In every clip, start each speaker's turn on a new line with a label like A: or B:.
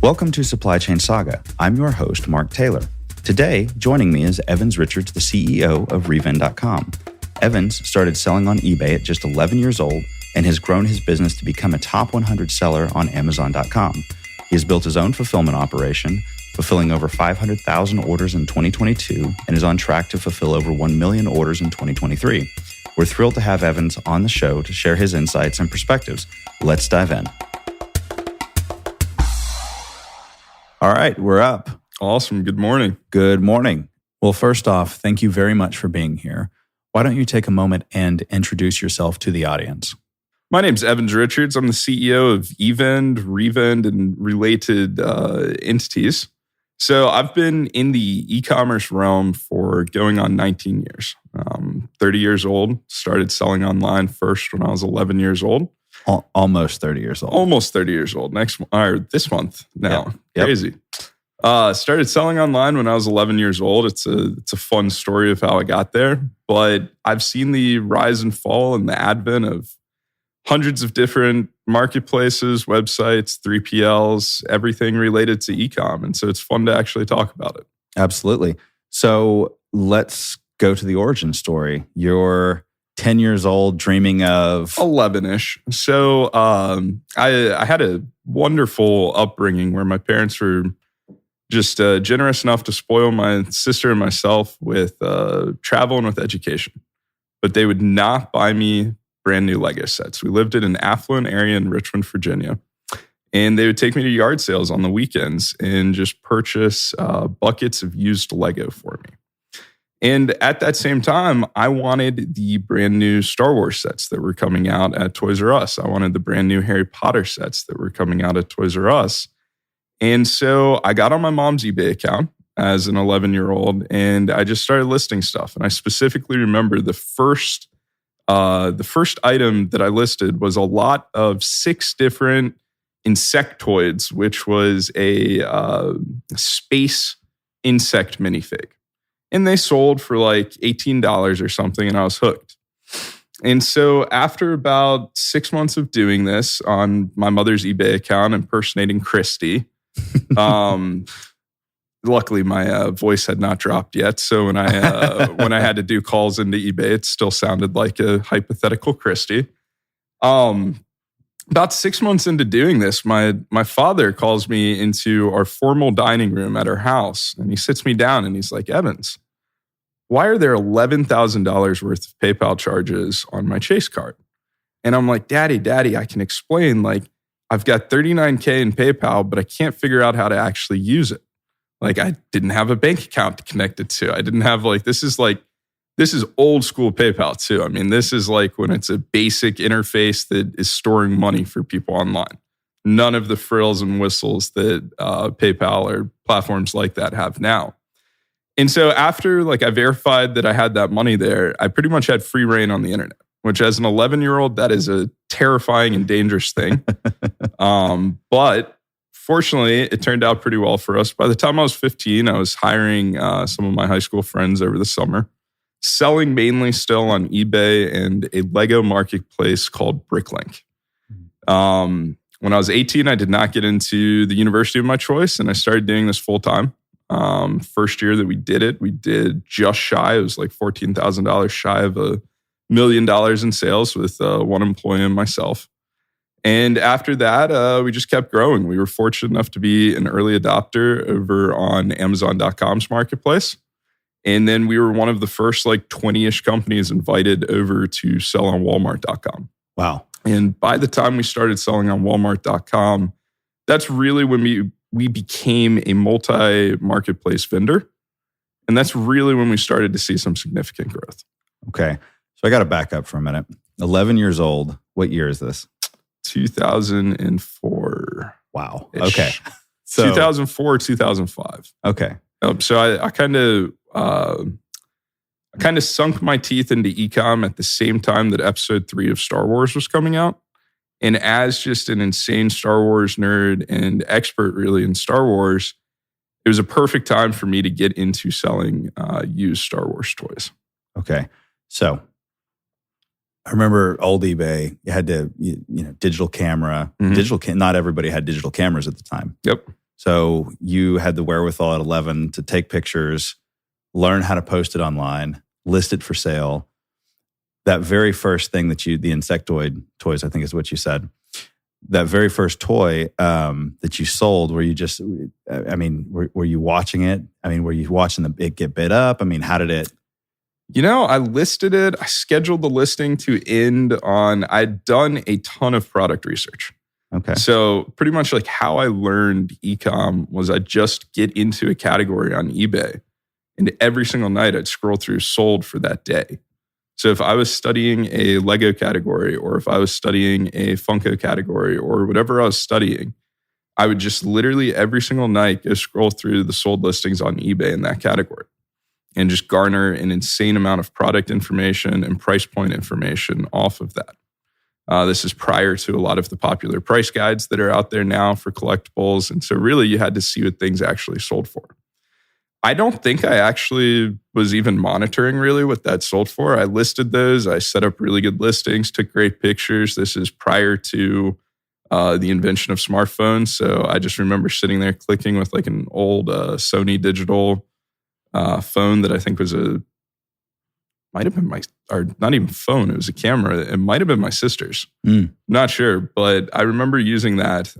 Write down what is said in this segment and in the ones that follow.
A: Welcome to Supply Chain Saga. I'm your host, Mark Taylor. Today, joining me is Evans Richards, the CEO of Revend.com. Evans started selling on eBay at just 11 years old and has grown his business to become a top 100 seller on Amazon.com. He has built his own fulfillment operation, fulfilling over 500,000 orders in 2022 and is on track to fulfill over 1 million orders in 2023. We're thrilled to have Evans on the show to share his insights and perspectives. Let's dive in. All right, we're up.
B: Awesome. Good morning.
A: Good morning. Well, first off, thank you very much for being here. Why don't you take a moment and introduce yourself to the audience?
B: My name's Evans Richards. I'm the CEO of eVend, Revend, and related entities. So I've been in the e-commerce realm for going on 19 years. 30 years old, started selling online first when I was 11 years old.
A: Almost 30 years old.
B: Almost 30 years old. This month now.
A: Yep.
B: Crazy. Started selling online when I was 11 years old. It's a fun story of how I got there. But I've seen the rise and fall and the advent of hundreds of different marketplaces, websites, 3PLs, everything related to e-com. And so it's fun to actually talk about it.
A: Absolutely. So let's go to the origin story. You're 10 years old, dreaming of
B: 11-ish. So I had a wonderful upbringing where my parents were just generous enough to spoil my sister and myself with travel and with education. But they would not buy me brand new Lego sets. We lived in an affluent area in Richmond, Virginia. And they would take me to yard sales on the weekends and just purchase buckets of used Lego for me. And at that same time, I wanted the brand new Star Wars sets that were coming out at Toys R Us. I wanted the brand new Harry Potter sets that were coming out at Toys R Us. And so I got on my mom's eBay account as an 11-year-old, and I just started listing stuff. And I specifically remember the first item that I listed was a lot of 6 different insectoids, which was a space insect minifig. And they sold for like $18 or something, and I was hooked. And so after about 6 months of doing this on my mother's eBay account, impersonating Christy, luckily my voice had not dropped yet. So when I had to do calls into eBay, it still sounded like a hypothetical Christy. About 6 months into doing this, my father calls me into our formal dining room at our house, and he sits me down and he's like, "Evans, why are there $11,000 worth of PayPal charges on my Chase card?" And I'm like, Daddy, I can explain. Like, I've got $39K in PayPal, but I can't figure out how to actually use it. Like, I didn't have a bank account to connect it to. I didn't have this is old school PayPal too. I mean, this is like when it's a basic interface that is storing money for people online. None of the frills and whistles that PayPal or platforms like that have now. And so after I verified that I had that money there, I pretty much had free reign on the internet, which as an 11-year-old, that is a terrifying and dangerous thing. But fortunately, it turned out pretty well for us. By the time I was 15, I was hiring some of my high school friends over the summer, selling mainly still on eBay and a Lego marketplace called Bricklink. When I was 18, I did not get into the university of my choice, and I started doing this full time. First year that we did just shy. It was like $14,000 shy of $1 million in sales with one employee and myself. And after that, we just kept growing. We were fortunate enough to be an early adopter over on Amazon.com's marketplace. And then we were one of the first 20-ish companies invited over to sell on Walmart.com.
A: Wow.
B: And by the time we started selling on Walmart.com, that's really when we became a multi-marketplace vendor. And that's really when we started to see some significant growth.
A: Okay. So I got to back up for a minute. 11 years old. What year is this?
B: 2004.
A: Wow. Okay.
B: So 2004, 2005.
A: Okay.
B: So I kind of sunk my teeth into e-com at the same time that episode 3 of Star Wars was coming out. And as just an insane Star Wars nerd and expert really in Star Wars, it was a perfect time for me to get into selling used Star Wars toys.
A: Okay. So I remember old eBay, you had to, digital camera.
B: Mm-hmm.
A: Not everybody had digital cameras at the time.
B: Yep.
A: So you had the wherewithal at 11 to take pictures, learn how to post it online, list it for sale. That very first thing that the insectoid toys, I think is what you said, that very first toy that you sold, were you just, were you watching it? I mean, were you watching it get bid up? I mean, how did it?
B: I listed it. I scheduled the listing to end on, I'd done a ton of product research.
A: Okay.
B: So pretty much like how I learned e-com was I just get into a category on eBay, and every single night I'd scroll through sold for that day. So if I was studying a Lego category, or if I was studying a Funko category, or whatever I was studying, I would just literally every single night go scroll through the sold listings on eBay in that category and just garner an insane amount of product information and price point information off of that. This is prior to a lot of the popular price guides that are out there now for collectibles. And so really you had to see what things actually sold for. I don't think I actually was even monitoring really what that sold for. I listed those. I set up really good listings, took great pictures. This is prior to the invention of smartphones. So I just remember sitting there clicking with like an old Sony digital phone that I think was might have been or not even phone, it was a camera. It might have been my sister's. Not sure, but I remember using that.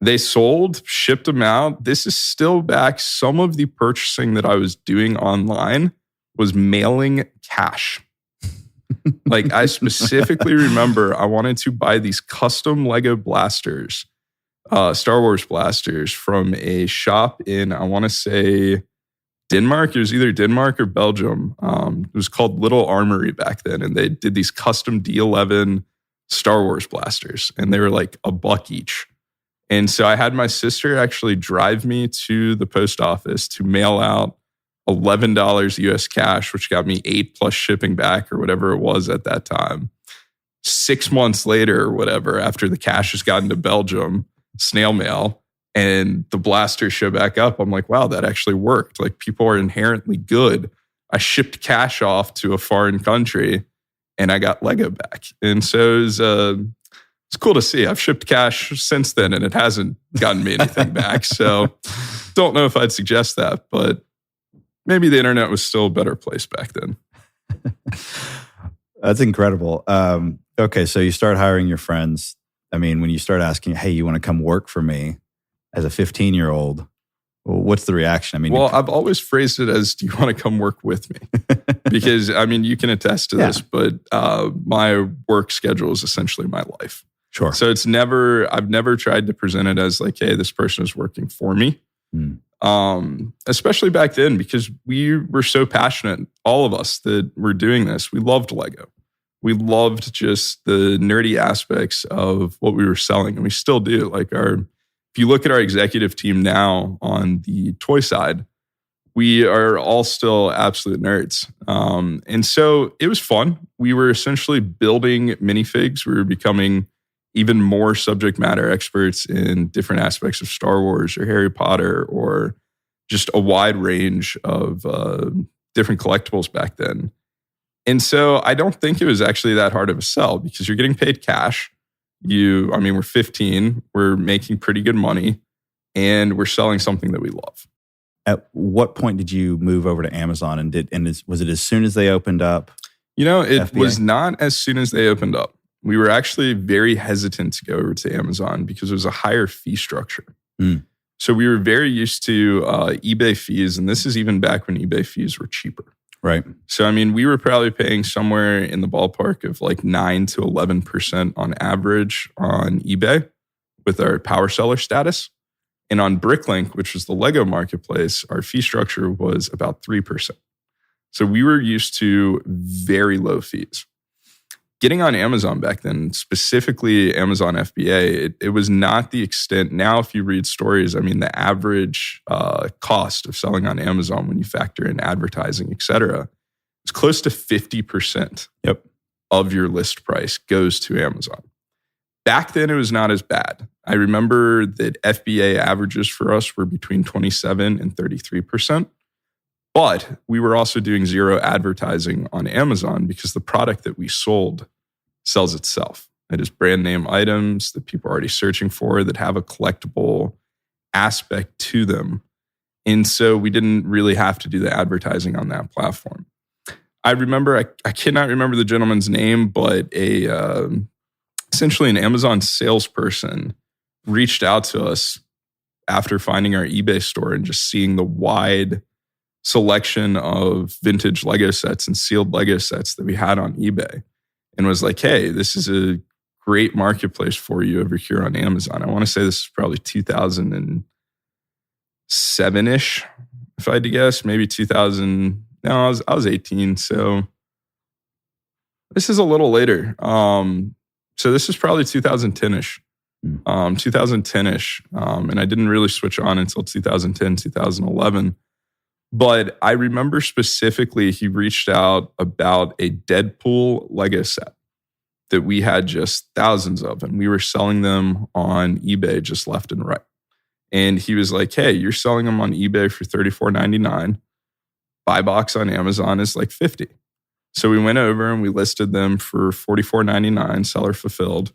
B: They sold, shipped them out. This is still back. Some of the purchasing that I was doing online was mailing cash. Like I specifically remember I wanted to buy these custom Lego blasters, Star Wars blasters from a shop in, I want to say, Denmark. It was either Denmark or Belgium. It was called Little Armory back then. And they did these custom D11 Star Wars blasters. And they were like $1 each. And so I had my sister actually drive me to the post office to mail out $11 US cash, which got me 8 plus shipping back or whatever it was at that time. 6 months later or whatever, after the cash has gotten to Belgium, snail mail, and the blasters show back up, I'm like, wow, that actually worked. Like people are inherently good. I shipped cash off to a foreign country and I got Lego back. And so it's cool to see. I've shipped cash since then and it hasn't gotten me anything back. So don't know if I'd suggest that, but maybe the internet was still a better place back then.
A: That's incredible. Okay, so you start hiring your friends. I mean, when you start asking, hey, you want to come work for me as a 15-year-old, what's the reaction? I mean,
B: well, I've always phrased it as, do you want to come work with me? Because, I mean, you can attest to this, but my work schedule is essentially my life.
A: Sure.
B: So I've never tried to present it as like, hey, this person is working for me. Especially back then, because we were so passionate, all of us that were doing this. We loved Lego. We loved just the nerdy aspects of what we were selling. And we still do. Like if you look at our executive team now on the toy side, we are all still absolute nerds. And so it was fun. We were essentially building minifigs. We were becoming even more subject matter experts in different aspects of Star Wars or Harry Potter or just a wide range of different collectibles back then. And so I don't think it was actually that hard of a sell because you're getting paid cash. We're 15, we're making pretty good money, and we're selling something that we love.
A: At what point did you move over to Amazon was it as soon as they opened up?
B: It
A: FBA?
B: Was not as soon as they opened up. We were actually very hesitant to go over to Amazon because it was a higher fee structure. So we were very used to eBay fees, and this is even back when eBay fees were cheaper.
A: Right.
B: So, we were probably paying somewhere in the ballpark of like 9 to 11% on average on eBay with our power seller status. And on Bricklink, which was the Lego marketplace, our fee structure was about 3%. So we were used to very low fees. Getting on Amazon back then, specifically Amazon FBA, it was not the extent. Now, if you read stories, the average cost of selling on Amazon when you factor in advertising, et cetera, is close to 50% of your list price goes to Amazon. Back then, it was not as bad. I remember that FBA averages for us were between 27 and 33%. But we were also doing zero advertising on Amazon because the product that we sold sells itself. It is brand name items that people are already searching for that have a collectible aspect to them. And so we didn't really have to do the advertising on that platform. I remember, I cannot remember the gentleman's name, but essentially an Amazon salesperson reached out to us after finding our eBay store and just seeing the wide selection of vintage Lego sets and sealed Lego sets that we had on eBay, and was like, hey, this is a great marketplace for you over here on Amazon. I want to say this is probably 2007-ish, if I had to guess, maybe 2000. No, I was 18, so this is a little later. So this is probably 2010-ish. 2010-ish. And I didn't really switch on until 2010, 2011. But I remember specifically he reached out about a Deadpool Lego set that we had just thousands of, and we were selling them on eBay just left and right. And he was like, hey, you're selling them on eBay for $34.99. Buy box on Amazon is like $50. So we went over and we listed them for $44.99, seller fulfilled.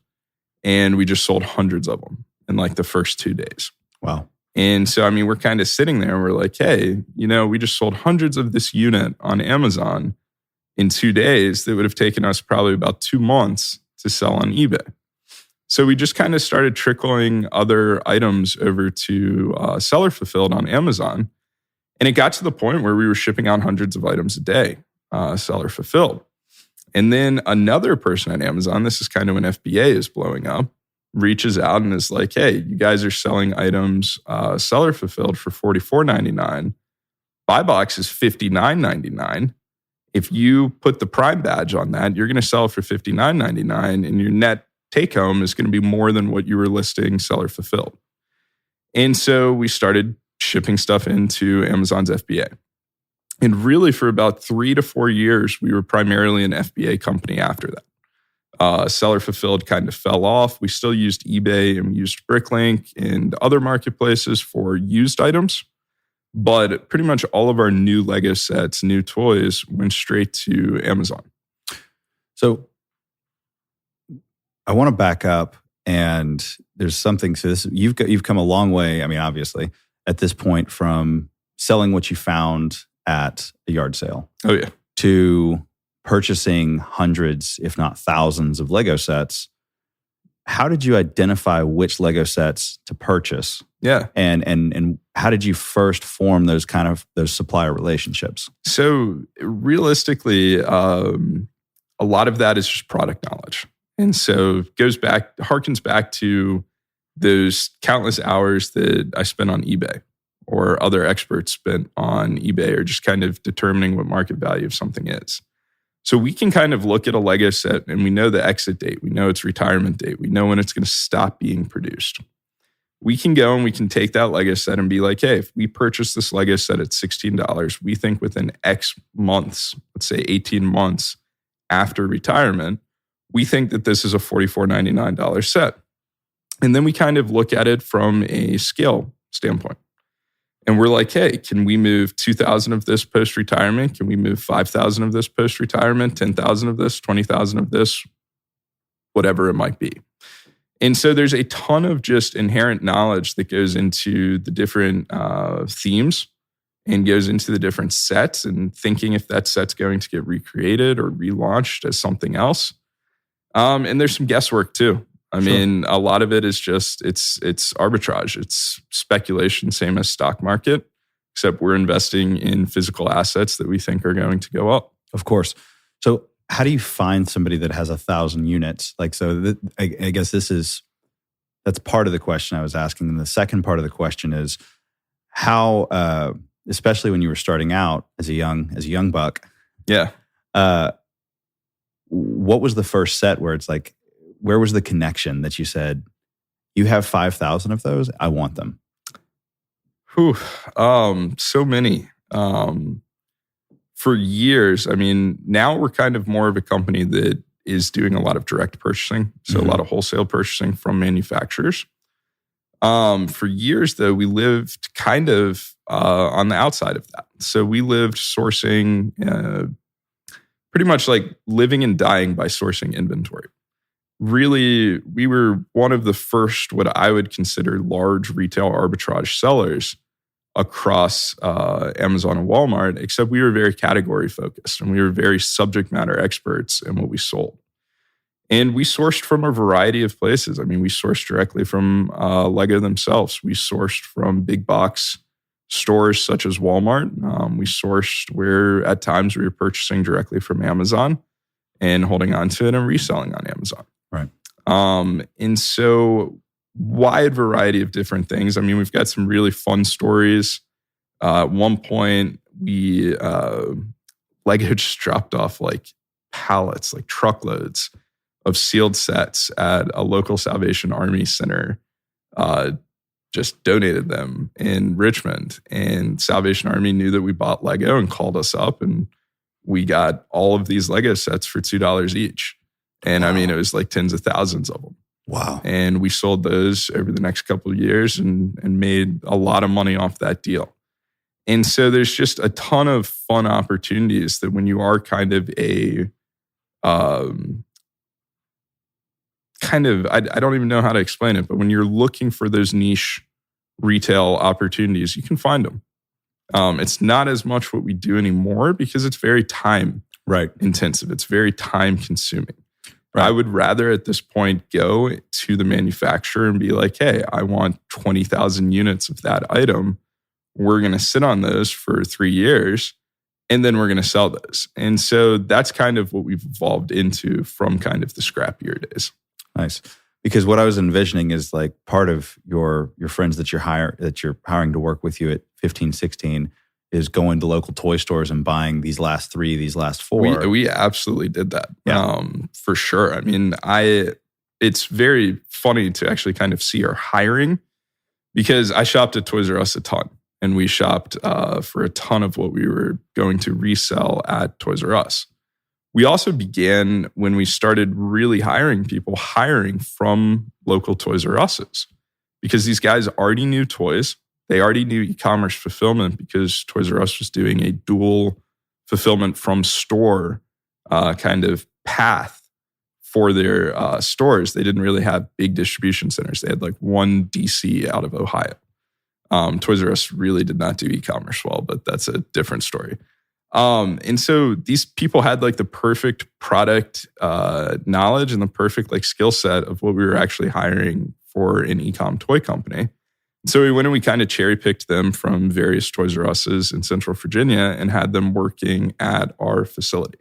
B: And we just sold hundreds of them in like the first 2 days.
A: Wow.
B: And so, I mean, we're kind of sitting there and we're like, hey, we just sold hundreds of this unit on Amazon in 2 days that would have taken us probably about 2 months to sell on eBay. So we just kind of started trickling other items over to seller fulfilled on Amazon. And it got to the point where we were shipping out hundreds of items a day, seller fulfilled. And then another person at Amazon, this is kind of when FBA is blowing up, reaches out and is like, hey, you guys are selling items seller fulfilled for $44.99. Buy box is $59.99. If you put the Prime badge on that, you're going to sell for $59.99, and your net take home is going to be more than what you were listing seller fulfilled. And so we started shipping stuff into Amazon's FBA. And really for about 3 to 4 years, we were primarily an FBA company after that. Seller fulfilled kind of fell off. We still used eBay and we used Bricklink and other marketplaces for used items. But pretty much all of our new Lego sets, new toys went straight to Amazon.
A: So I want to back up, and there's something to this. You've come a long way, I mean, obviously, at this point from selling what you found at a yard sale.
B: Oh, yeah.
A: To purchasing hundreds, if not thousands of Lego sets. How did you identify which Lego sets to purchase?
B: Yeah.
A: And how did you first form those supplier relationships?
B: So realistically, a lot of that is just product knowledge. And so it harkens back to those countless hours that I spent on eBay or other experts spent on eBay, or just kind of determining what market value of something is. So we can kind of look at a Lego set and we know the exit date, we know its retirement date, we know when it's going to stop being produced. We can go and we can take that Lego set and be like, hey, if we purchase this Lego set at $16, we think within X months, let's say 18 months after retirement, we think that this is a $44.99 set. And then we kind of look at it from a scale standpoint. And we're like, hey, can we move 2,000 of this post-retirement? Can we move 5,000 of this post-retirement, 10,000 of this, 20,000 of this, whatever it might be. And so there's a ton of just inherent knowledge that goes into the different themes and goes into the different sets, and thinking if that set's going to get recreated or relaunched as something else. And there's some guesswork too. I mean, a lot of it is just, it's arbitrage. It's speculation, same as stock market, except we're investing in physical assets that we think are going to go up.
A: Of course. So how do you find somebody that has 1,000 units? I guess that's part of the question I was asking. And the second part of the question is how, especially when you were starting out as a young buck.
B: Yeah.
A: What was the first set where it's like, where was the connection that you said, you have 5,000 of those, I want them?
B: So many. For years, I mean, now we're kind of more of a company that is doing a lot of direct purchasing. So a lot of wholesale purchasing from manufacturers. For years, though, we lived kind of on the outside of that. So we lived sourcing, pretty much like living and dying by sourcing inventory. really, we were one of the first, what I would consider large retail arbitrage sellers across Amazon and Walmart, except we were very category focused and we were very subject matter experts in what we sold. And we sourced from a variety of places. I mean, we sourced directly from Lego themselves. We sourced from big box stores such as Walmart. We sourced where at times we were purchasing directly from Amazon and holding on to it and reselling on Amazon.
A: Right.
B: And so wide variety of different things. I mean, we've got some really fun stories. At one point, Lego just dropped off like pallets, like truckloads of sealed sets at a local Salvation Army center, just donated them in Richmond. And Salvation Army knew that we bought Lego and called us up, and we got all of these Lego sets for $2 each. And wow. I mean, it was like tens of thousands of them.
A: Wow.
B: And we sold those over the next couple of years and made a lot of money off that deal. And so there's just a ton of fun opportunities that when you are kind of I don't even know how to explain it, but when you're looking for those niche retail opportunities, you can find them. It's not as much what we do anymore because it's very time intensive. It's very time consuming. Right. I would rather at this point go to the manufacturer and be like, hey, I want 20,000 units of that item. We're going to sit on those for 3 years and then we're going to sell those. And so that's kind of what we've evolved into from kind of the scrappier days.
A: Nice. Because what I was envisioning is like part of your friends that you're hiring to work with you at 15, 16 is going to local toy stores and buying these last 3, these last 4.
B: We absolutely did that. Yeah. For sure. I mean, it's very funny to actually kind of see our hiring because I shopped at Toys R Us a ton and we shopped for a ton of what we were going to resell at Toys R Us. We also began when we started really hiring people, hiring from local Toys R Us's because these guys already knew toys. They already knew e-commerce fulfillment because Toys R Us was doing a dual fulfillment from store kind of path for their stores. They didn't really have big distribution centers. They had like one DC out of Ohio. Toys R Us really did not do e-commerce well, but that's a different story. And so these people had like the perfect product knowledge and the perfect like skill set of what we were actually hiring for an e-com toy company. So we went and we kind of cherry picked them from various Toys R Us's in Central Virginia and had them working at our facility.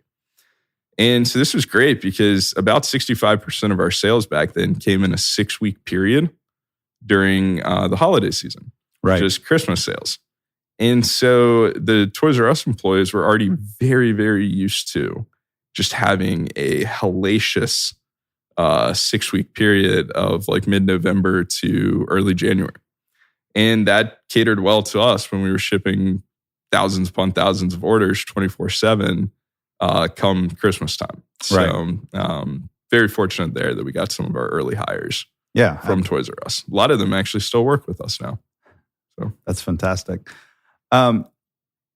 B: And so this was great because about 65% of our sales back then came in a 6-week period during the holiday season, just Christmas sales. And so the Toys R Us employees were already very, very used to just having a hellacious 6-week period of like mid-November to early January. And that catered well to us when we were shipping thousands upon thousands of orders 24/7 come Christmas time. So very fortunate there that we got some of our early hires from Toys R Us. A lot of them actually still work with us now. So
A: that's fantastic.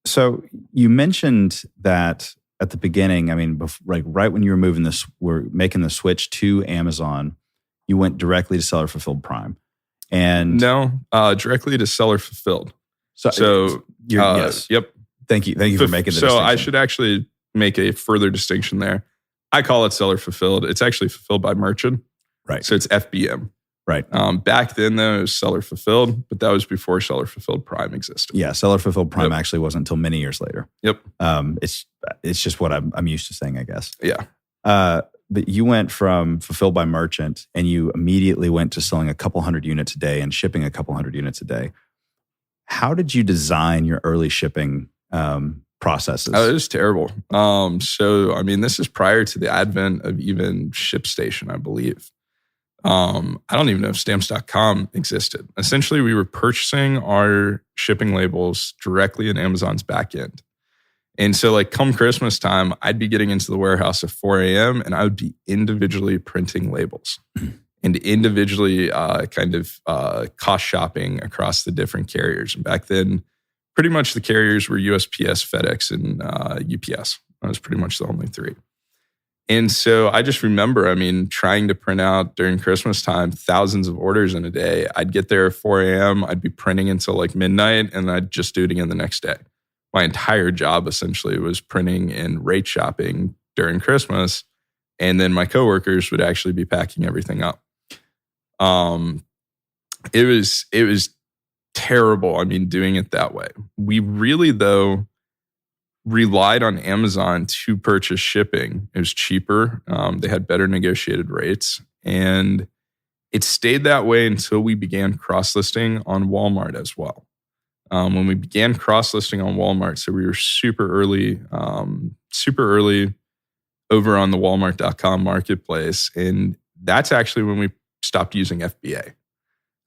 A: So you mentioned that at the beginning, I mean, right when you were making the switch to Amazon, you went directly to Seller Fulfilled Prime. And
B: no, directly to Seller Fulfilled. So
A: yes.
B: Yep.
A: Thank you for making the distinction.
B: So I should actually make a further distinction there. I call it Seller Fulfilled. It's actually fulfilled by merchant.
A: Right.
B: So it's FBM.
A: Right.
B: Back then, though, it was Seller Fulfilled, but that was before Seller Fulfilled Prime existed.
A: Yeah, Seller Fulfilled Prime actually wasn't until many years later.
B: Yep.
A: It's just what I'm used to saying, I guess.
B: Yeah.
A: But you went from fulfilled by merchant and you immediately went to selling a couple hundred units a day and shipping a couple hundred units a day. How did you design your early shipping processes?
B: Oh, it was terrible. So, I mean, this is prior to the advent of even ShipStation, I believe. I don't even know if stamps.com existed. Essentially, we were purchasing our shipping labels directly in Amazon's back end. And so like come Christmas time, I'd be getting into the warehouse at 4 a.m. and I would be individually printing labels and individually cost shopping across the different carriers. And back then, pretty much the carriers were USPS, FedEx, and UPS. That was pretty much the only 3. And so I just remember, trying to print out during Christmas time, thousands of orders in a day. I'd get there at 4 a.m. I'd be printing until like midnight, and I'd just do it again the next day. My entire job essentially was printing and rate shopping during Christmas. And then my coworkers would actually be packing everything up. It was terrible. Doing it that way. We really, though, relied on Amazon to purchase shipping. It was cheaper. They had better negotiated rates. And it stayed that way until we began cross-listing on Walmart as well. When we began cross-listing on Walmart, so we were super early over on the Walmart.com marketplace. And that's actually when we stopped using FBA.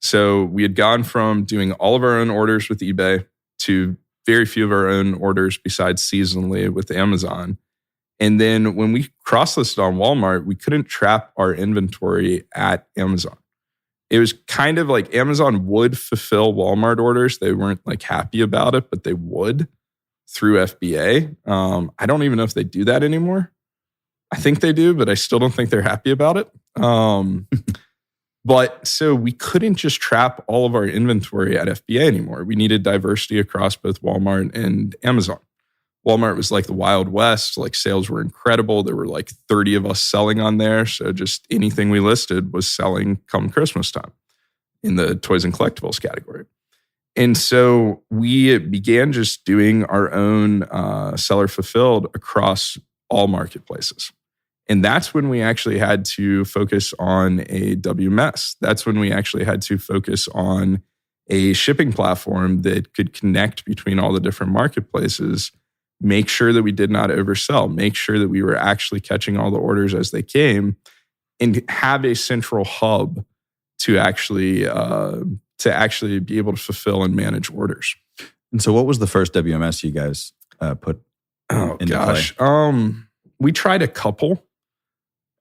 B: So we had gone from doing all of our own orders with eBay to very few of our own orders besides seasonally with Amazon. And then when we cross-listed on Walmart, we couldn't trap our inventory at Amazon. It was kind of like Amazon would fulfill Walmart orders. They weren't like happy about it, but they would through FBA. I don't even know if they do that anymore. I think they do, but I still don't think they're happy about it. But so we couldn't just trap all of our inventory at FBA anymore. We needed diversity across both Walmart and Amazon. Walmart was like the Wild West. Like sales were incredible. There were like 30 of us selling on there. So just anything we listed was selling come Christmas time in the toys and collectibles category. And so we began just doing our own seller fulfilled across all marketplaces. And that's when we actually had to focus on a WMS. That's when we actually had to focus on a shipping platform that could connect between all the different marketplaces, make sure that we did not oversell, make sure that we were actually catching all the orders as they came, and have a central hub to actually be able to fulfill and manage orders.
A: And so what was the first WMS you guys put into play?
B: We tried a couple.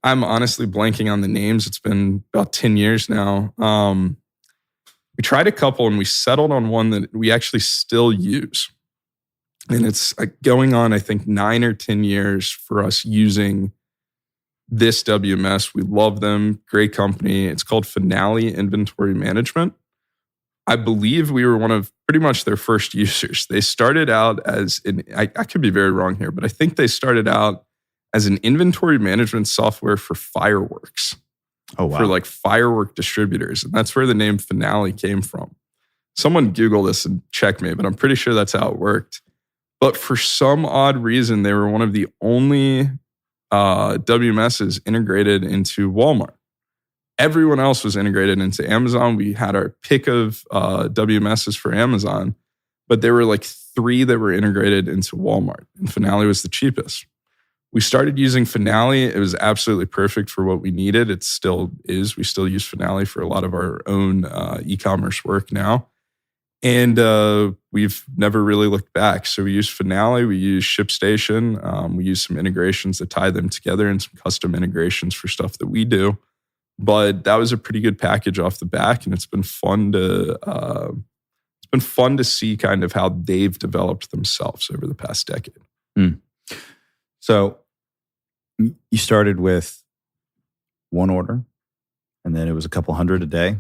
B: I'm honestly blanking on the names. It's been about 10 years now. We tried a couple and we settled on one that we actually still use. And it's going on, I think, 9 or 10 years for us using this WMS. We love them. Great company. It's called Finale Inventory Management. I believe we were one of pretty much their first users. They started out as, I could be very wrong here, but I think they started out as an inventory management software for fireworks.
A: Oh, wow.
B: For like firework distributors. And that's where the name Finale came from. Someone Google this and check me, but I'm pretty sure that's how it worked. But for some odd reason, they were one of the only WMSs integrated into Walmart. Everyone else was integrated into Amazon. We had our pick of WMSs for Amazon, but there were like 3 that were integrated into Walmart, and Finale was the cheapest. We started using Finale. It was absolutely perfect for what we needed. It still is. We still use Finale for a lot of our own e-commerce work now. And we've never really looked back. So we use Finale. We use ShipStation. We use some integrations that tie them together and some custom integrations for stuff that we do. But that was a pretty good package off the back. And it's been fun to see kind of how they've developed themselves over the past decade.
A: Mm. So you started with one order, and then it was a couple hundred a day.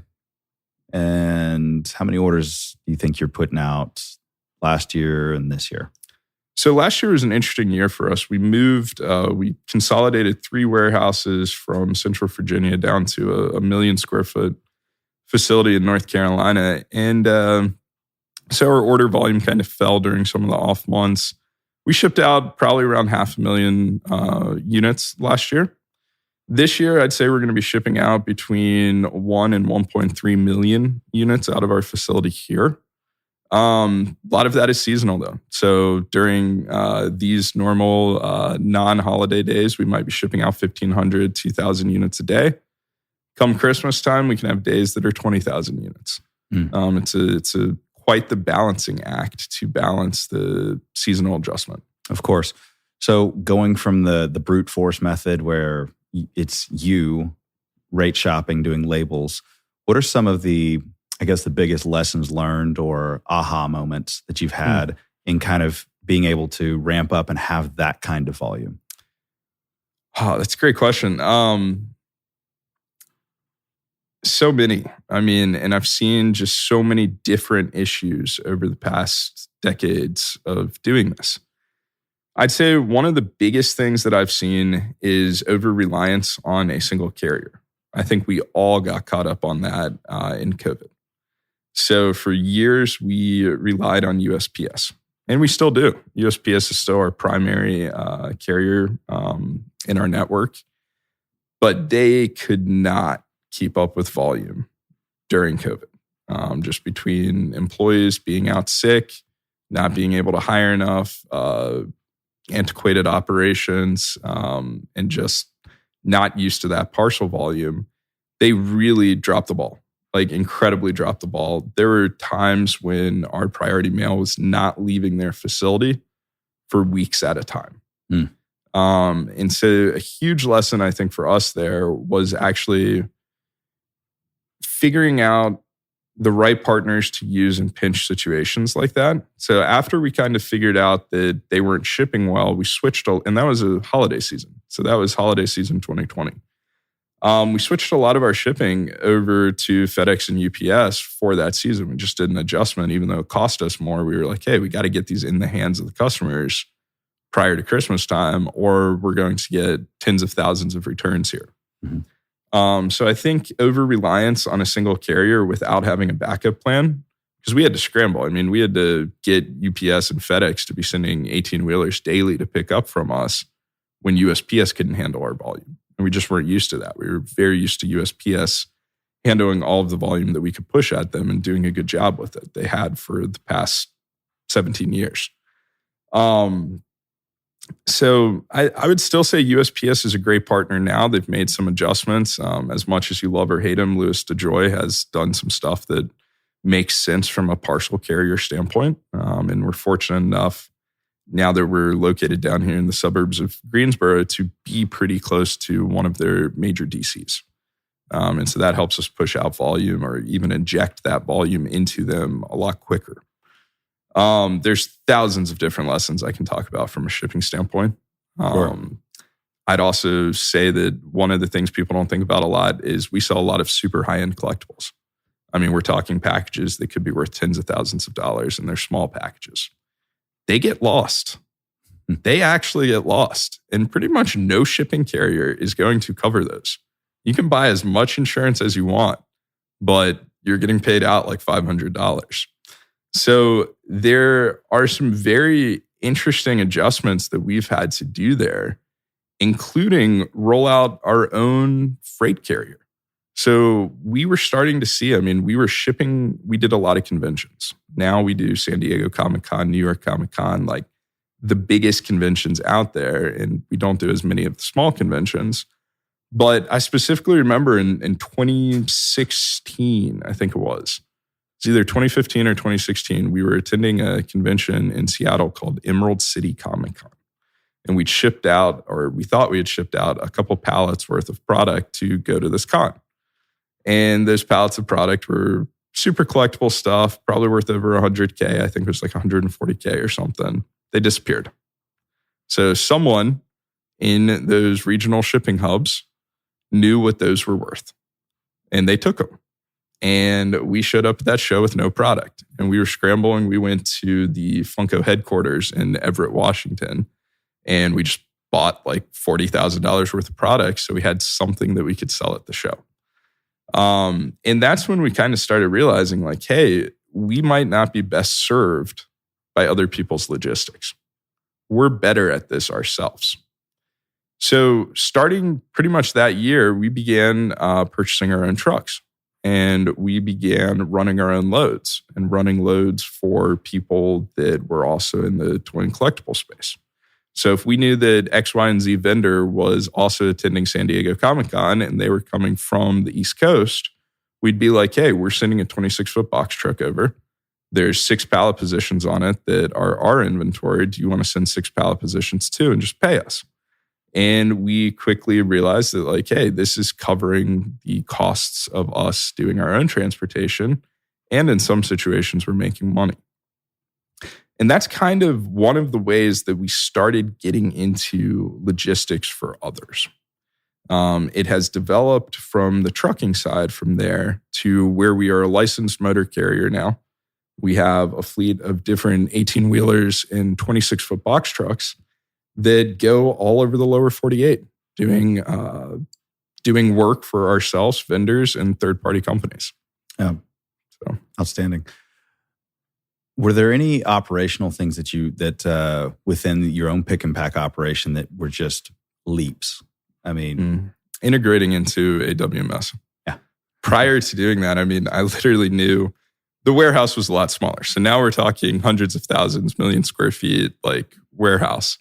A: And how many orders do you think you're putting out last year and this year?
B: So last year was an interesting year for us. We moved, we consolidated 3 warehouses from Central Virginia down to a 1 million square foot facility in North Carolina. And so our order volume kind of fell during some of the off months. We shipped out probably around 500,000 units last year. This year, I'd say we're going to be shipping out between 1 and 1.3 million units out of our facility here. A lot of that is seasonal, though. So during these normal non-holiday days, we might be shipping out 1,500, 2,000 units a day. Come Christmas time, we can have days that are 20,000 units. It's quite the balancing act to balance the seasonal adjustment.
A: Of course. So going from the brute force method where it's you rate shopping, doing labels, what are some of the biggest lessons learned or aha moments that you've had in kind of being able to ramp up and have that kind of volume?
B: Oh, that's a great question. So many. I mean, and I've seen just so many different issues over the past decades of doing this. I'd say one of the biggest things that I've seen is over-reliance on a single carrier. I think we all got caught up on that in COVID. So for years, we relied on USPS, and we still do. USPS is still our primary carrier in our network, but they could not keep up with volume during COVID, just between employees being out sick, not being able to hire enough, antiquated operations, and just not used to that parcel volume. They really dropped the ball, like incredibly dropped the ball. There were times when our priority mail was not leaving their facility for weeks at a time. And so a huge lesson, I think, for us there was actually figuring out the right partners to use in pinch situations like that. So after we kind of figured out that they weren't shipping well, we switched, and that was a holiday season. So that was holiday season 2020. We switched a lot of our shipping over to FedEx and UPS for that season. We just did an adjustment, even though it cost us more. We were like, hey, we got to get these in the hands of the customers prior to Christmas time, or we're going to get tens of thousands of returns here. So I think over-reliance on a single carrier without having a backup plan, because we had to scramble. I mean, we had to get UPS and FedEx to be sending 18-wheelers daily to pick up from us when USPS couldn't handle our volume. And we just weren't used to that. We were very used to USPS handling all of the volume that we could push at them and doing a good job with it. They had for the past 17 years. So I would still say USPS is a great partner now. They've made some adjustments. As much as you love or hate him, Louis DeJoy has done some stuff that makes sense from a parcel carrier standpoint. And we're fortunate enough now that we're located down here in the suburbs of Greensboro to be pretty close to one of their major DCs. And so that helps us push out volume or even inject that volume into them a lot quicker. There's thousands of different lessons I can talk about from a shipping standpoint.
A: Sure.
B: I'd also say that one of the things people don't think about a lot is we sell a lot of super high-end collectibles. I mean, we're talking packages that could be worth tens of thousands of dollars, and they're small packages. They get lost. They actually get lost. And pretty much no shipping carrier is going to cover those. You can buy as much insurance as you want, but you're getting paid out like $500. So there are some very interesting adjustments that we've had to do there, including roll out our own freight carrier. So we were starting to see, I mean, we did a lot of conventions. Now we do San Diego Comic-Con, New York Comic-Con, like the biggest conventions out there. And we don't do as many of the small conventions. But I specifically remember in 2016, I think it was either 2015 or 2016, we were attending a convention in Seattle called Emerald City Comic-Con. And we thought we had shipped out a couple pallets worth of product to go to this con. And those pallets of product were super collectible stuff, probably worth over $100K. I think it was like $140K or something. They disappeared. So someone in those regional shipping hubs knew what those were worth. And they took them. And we showed up at that show with no product. And we were scrambling. We went to the Funko headquarters in Everett, Washington. And we just bought like $40,000 worth of products. So we had something that we could sell at the show. And that's when we kind of started realizing like, hey, we might not be best served by other people's logistics. We're better at this ourselves. So starting pretty much that year, we began purchasing our own trucks. And we began running our own loads and running loads for people that were also in the toy and collectible space. So if we knew that X, Y, and Z vendor was also attending San Diego Comic-Con and they were coming from the East Coast, we'd be like, hey, we're sending a 26-foot box truck over. There's 6 pallet positions on it that are our inventory. Do you want to send 6 pallet positions too and just pay us? And we quickly realized that like, hey, this is covering the costs of us doing our own transportation. And in some situations, we're making money. And that's kind of one of the ways that we started getting into logistics for others. It has developed from the trucking side from there to where we are a licensed motor carrier now. We have a fleet of different 18-wheelers and 26-foot box trucks that go all over the lower 48 doing work for ourselves, vendors, and third-party companies.
A: So. Outstanding. Were there any operational things that within your own pick and pack operation that were just leaps? I mean,
B: integrating into a WMS.
A: Yeah.
B: Prior to doing that, I mean, I literally knew the warehouse was a lot smaller. So now we're talking hundreds of thousands, million square feet, like warehouse.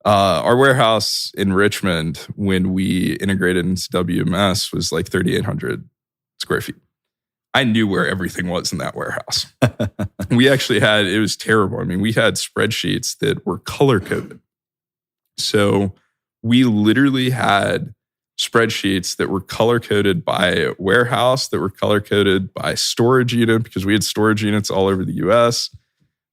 B: Our warehouse in Richmond, when we integrated into WMS, was like 3,800 square feet. I knew where everything was in that warehouse. We actually it was terrible. I mean, we had spreadsheets that were color coded. So we literally had spreadsheets that were color coded by warehouse, that were color coded by storage unit, because we had storage units all over the US.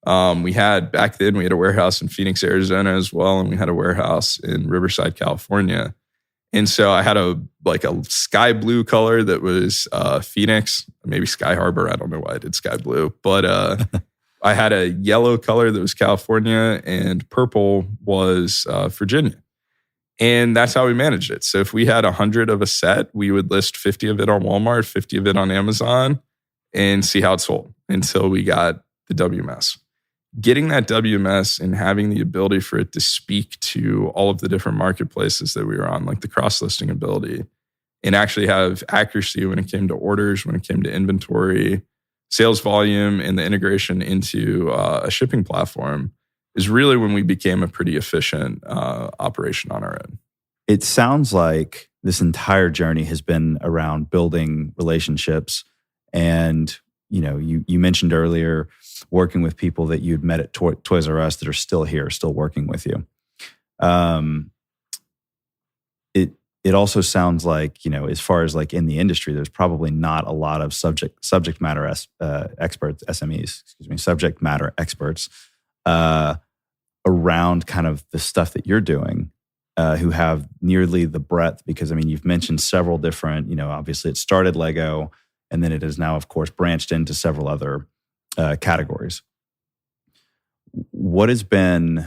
B: Back then we had a warehouse in Phoenix, Arizona as well. And we had a warehouse in Riverside, California. And so I had a sky blue color that was Phoenix, maybe Sky Harbor. I don't know why I did sky blue, but I had a yellow color that was California, and purple was Virginia. And that's how we managed it. So if we had 100 of a set, we would list 50 of it on Walmart, 50 of it on Amazon, and see how it sold until we got the WMS. Getting that WMS and having the ability for it to speak to all of the different marketplaces that we were on, like the cross-listing ability, and actually have accuracy when it came to orders, when it came to inventory, sales volume, and the integration into a shipping platform is really when we became a pretty efficient operation on our own.
A: It sounds like this entire journey has been around building relationships. And, you mentioned earlier working with people that you'd met at Toys R Us that are still here, still working with you. It also sounds like, as far as like in the industry, there's probably not a lot of subject matter experts, subject matter experts around kind of the stuff that you're doing, who have nearly the breadth, because you've mentioned several different, obviously it started Lego, and then it has now, of course, branched into several other categories. What has been,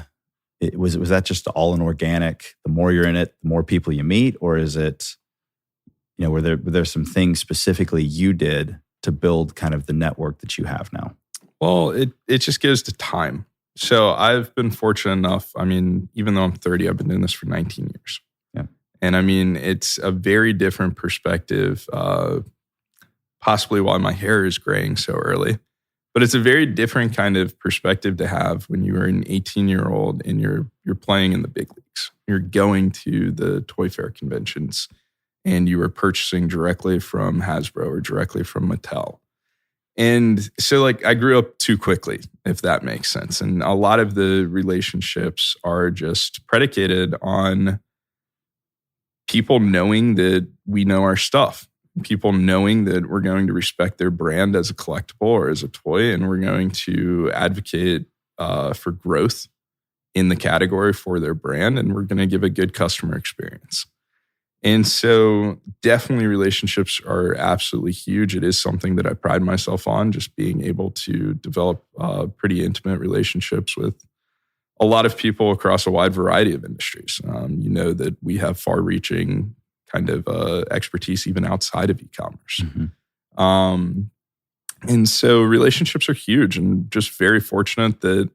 A: was that just all an organic, the more you're in it, the more people you meet, or is it, were there some things specifically you did to build kind of the network that you have now?
B: Well, it just goes to time. So I've been fortunate enough, even though I'm 30, I've been doing this for 19 years.
A: Yeah.
B: And it's a very different perspective, possibly why my hair is graying so early. But it's a very different kind of perspective to have when you are an 18-year-old and you're playing in the big leagues. You're going to the toy fair conventions and you are purchasing directly from Hasbro or directly from Mattel. And so I grew up too quickly, if that makes sense. And a lot of the relationships are just predicated on people knowing that we know our stuff. People knowing that we're going to respect their brand as a collectible or as a toy, and we're going to advocate for growth in the category for their brand, and we're going to give a good customer experience. And so definitely relationships are absolutely huge. It is something that I pride myself on, just being able to develop pretty intimate relationships with a lot of people across a wide variety of industries. That we have far-reaching kind of expertise even outside of e-commerce.
A: Mm-hmm.
B: And so relationships are huge, and just very fortunate that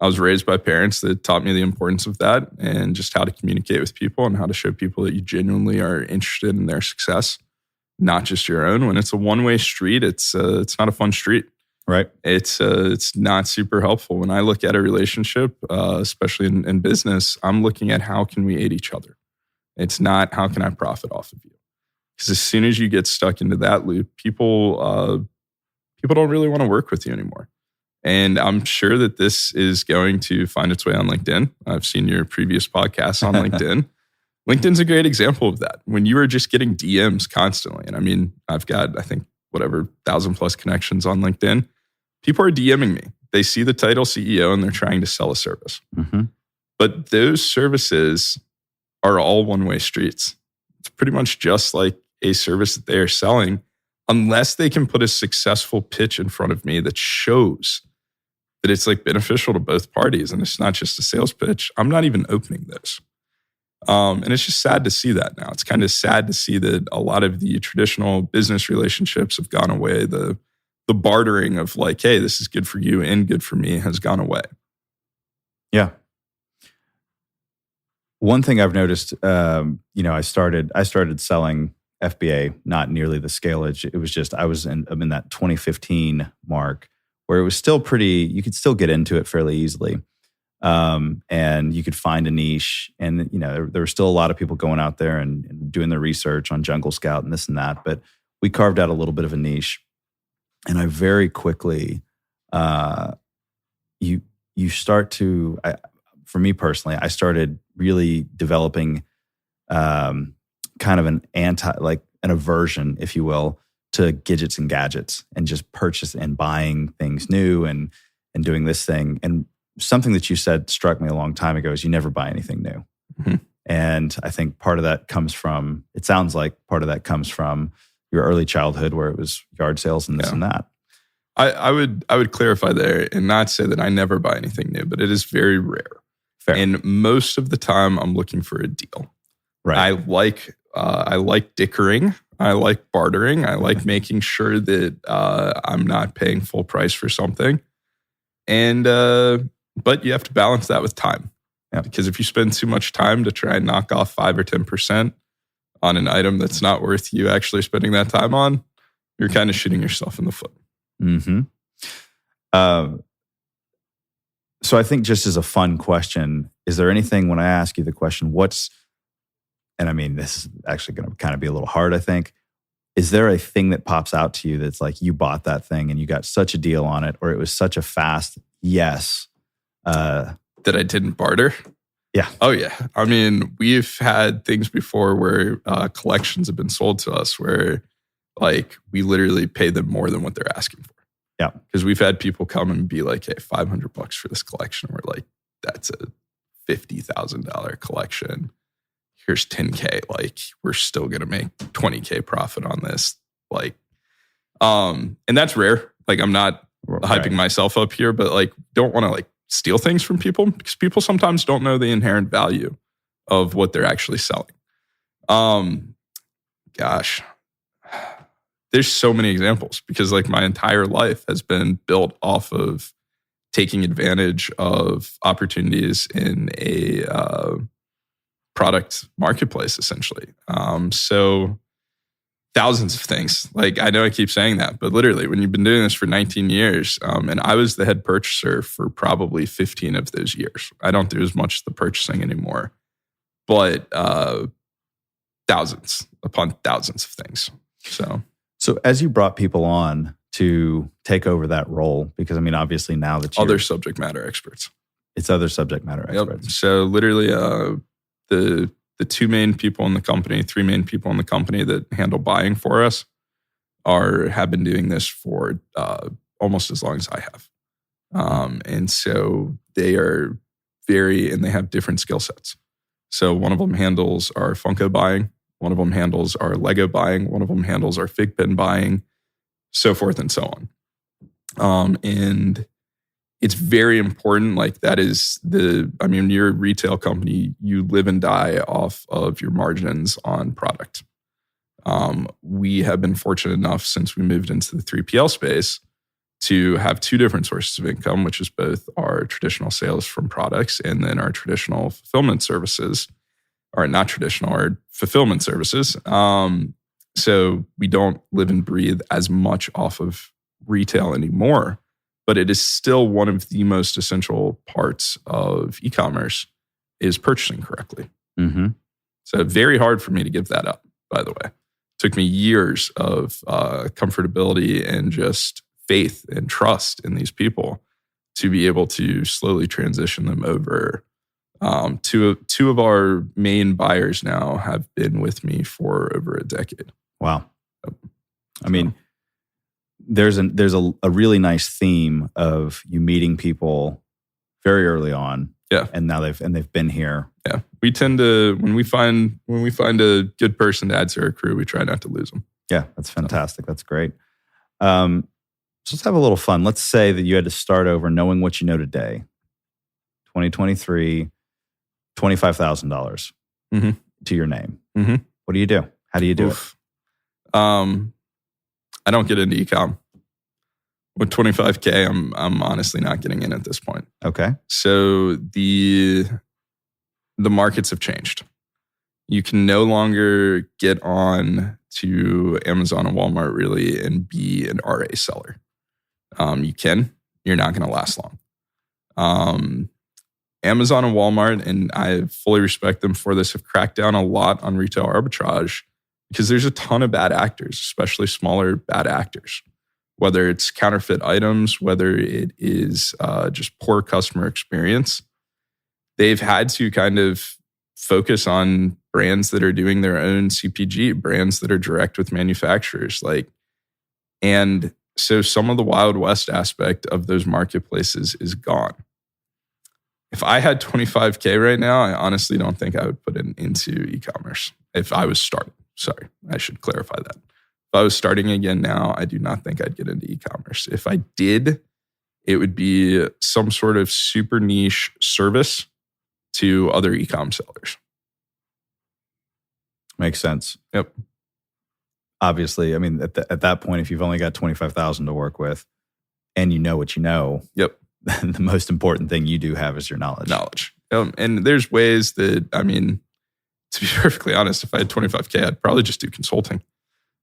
B: I was raised by parents that taught me the importance of that and just how to communicate with people and how to show people that you genuinely are interested in their success, not just your own. When it's a one-way street, it's not a fun street.
A: Right.
B: It's not super helpful. When I look at a relationship, especially in business, I'm looking at how can we aid each other. It's not how can I profit off of you. Because as soon as you get stuck into that loop, people don't really want to work with you anymore. And I'm sure that this is going to find its way on LinkedIn. I've seen your previous podcasts on LinkedIn. LinkedIn's a great example of that. When you are just getting DMs constantly, and I've got, 1,000+ connections on LinkedIn. People are DMing me they see the title CEO and they're trying to sell a service.
A: Mm-hmm.
B: But those services are all one-way streets. It's pretty much just like a service that they are selling, unless they can put a successful pitch in front of me that shows that it's like beneficial to both parties and it's not just a sales pitch. I'm not even opening those. And it's just sad to see that now. It's kind of sad to see that a lot of the traditional business relationships have gone away. The bartering of like, hey, this is good for you and good for me has gone away.
A: Yeah. One thing I've noticed, I started selling FBA, not nearly the scalage. It was just, I'm in that 2015 mark where it was still you could still get into it fairly easily. And you could find a niche, and there were still a lot of people going out there and doing their research on Jungle Scout and this and that. But we carved out a little bit of a niche, and I very quickly, you start to, for me personally, I started really developing kind of an aversion, if you will, to gadgets and gadgets, and just purchase and buying things new and doing this thing. And something that you said struck me a long time ago is you never buy anything new.
B: Mm-hmm.
A: And I think part of that comes from your early childhood where it was yard sales and this and that.
B: I would clarify there and not say that I never buy anything new, but it is very rare.
A: Fair.
B: And most of the time I'm looking for a deal.
A: Right.
B: I like dickering. I like bartering. I like making sure that I'm not paying full price for something. And but you have to balance that with time.
A: Yeah.
B: Because if you spend too much time to try and knock off 5 or 10% on an item that's not worth you actually spending that time on, you're kind of shooting yourself in the foot.
A: Mm-hmm. So I think just as a fun question, is there anything when I ask you the question, and I mean, this is actually going to kind of be a little hard, I think. Is there a thing that pops out to you that's like you bought that thing and you got such a deal on it, or it was such a fast yes?
B: That I didn't barter?
A: Yeah.
B: Oh, yeah. I mean, we've had things before where collections have been sold to us where like we literally pay them more than what they're asking for.
A: Yeah.
B: Because we've had people come and be like, hey, $500 for this collection. We're like, that's a $50,000 collection. Here's $10K. Like, we're still going to make $20K profit on this. Like, and that's rare. Like, I'm not hyping myself up here, but like, don't want to like steal things from people because people sometimes don't know the inherent value of what they're actually selling. Gosh, there's so many examples because like my entire life has been built off of taking advantage of opportunities in a product marketplace, essentially. So thousands of things. Like, I know I keep saying that, but literally when you've been doing this for 19 years, and I was the head purchaser for probably 15 of those years. I don't do as much of the purchasing anymore, but thousands upon thousands of things. So
A: as you brought people on to take over that role, because I mean, obviously now that
B: other subject matter experts.
A: It's other subject matter experts.
B: Yep. So literally the 2 main people in the company, 3 main people in the company that handle buying for us have been doing this for almost as long as I have. And so they are and they have different skill sets. So one of them handles our Funko buying. One of them handles our Lego buying. One of them handles our Fig Pen buying, so forth and so on. And it's very important. Like that is you're a retail company. You live and die off of your margins on product. We have been fortunate enough since we moved into the 3PL space to have 2 different sources of income, which is both our traditional sales from products and then our traditional fulfillment services, or not traditional, our fulfillment services. So we don't live and breathe as much off of retail anymore, but it is still one of the most essential parts of e-commerce is purchasing correctly.
A: Mm-hmm.
B: So very hard for me to give that up, by the way. It took me years of comfortability and just faith and trust in these people to be able to slowly transition them over. Two of our main buyers now have been with me for over a decade.
A: Wow. I mean, there's a really nice theme of you meeting people very early on.
B: Yeah.
A: And now they've been here.
B: Yeah. We tend to, when we find a good person to add to our crew, we try not to lose them.
A: Yeah, that's fantastic. That's great. So let's have a little fun. Let's say that you had to start over knowing what you know today. 2023, $25,000 to your name.
B: Mm-hmm.
A: What do you do? How do you do it?
B: I don't get into e-com. With 25K, I'm honestly not getting in at this point.
A: Okay.
B: So the markets have changed. You can no longer get on to Amazon and Walmart really and be an RA seller. You can. You're not going to last long. Amazon and Walmart, and I fully respect them for this, have cracked down a lot on retail arbitrage because there's a ton of bad actors, especially smaller bad actors. Whether it's counterfeit items, whether it is just poor customer experience, they've had to kind of focus on brands that are doing their own CPG, brands that are direct with manufacturers. And so some of the Wild West aspect of those marketplaces is gone. If I had 25K right now, I honestly don't think I would put it into e-commerce if I was starting. Sorry, I should clarify that. If I was starting again now, I do not think I'd get into e-commerce. If I did, it would be some sort of super niche service to other e-com sellers.
A: Makes sense.
B: Yep.
A: Obviously, I mean, at that point, if you've only got 25,000 to work with and you know what you know,
B: yep,
A: the most important thing you do have is your knowledge.
B: And there's ways that, I mean, to be perfectly honest, if I had 25K, I'd probably just do consulting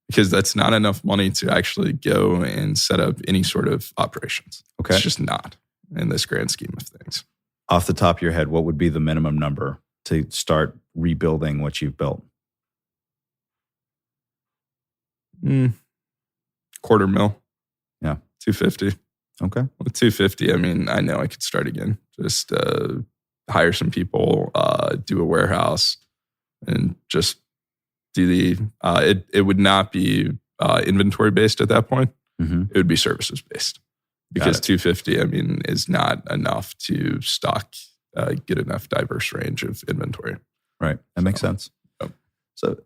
B: because that's not enough money to actually go and set up any sort of operations.
A: Okay.
B: It's just not in this grand scheme of things.
A: Off the top of your head, what would be the minimum number to start rebuilding what you've built?
B: $250,000.
A: Yeah.
B: 250.
A: Okay.
B: With 250, I mean, I know I could start again. Just hire some people, do a warehouse, and just do it would not be inventory based at that point.
A: Mm-hmm.
B: It would be services based because 250, I mean, is not enough to stock, get enough diverse range of inventory.
A: Right. That makes sense.
B: Yep.
A: So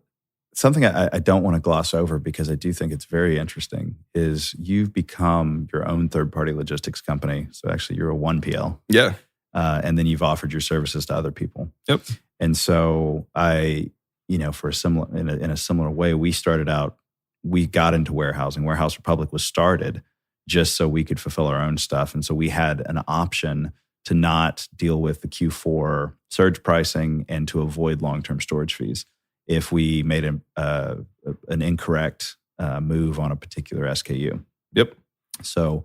A: something I don't want to gloss over because I do think it's very interesting is you've become your own third-party logistics company. So actually you're a 1PL.
B: Yeah.
A: And then you've offered your services to other people.
B: Yep.
A: And so for in a similar way, we got into warehousing. Warehouse Republic was started just so we could fulfill our own stuff. And so we had an option to not deal with the Q4 surge pricing and to avoid long-term storage fees if we made an incorrect move on a particular SKU.
B: Yep.
A: So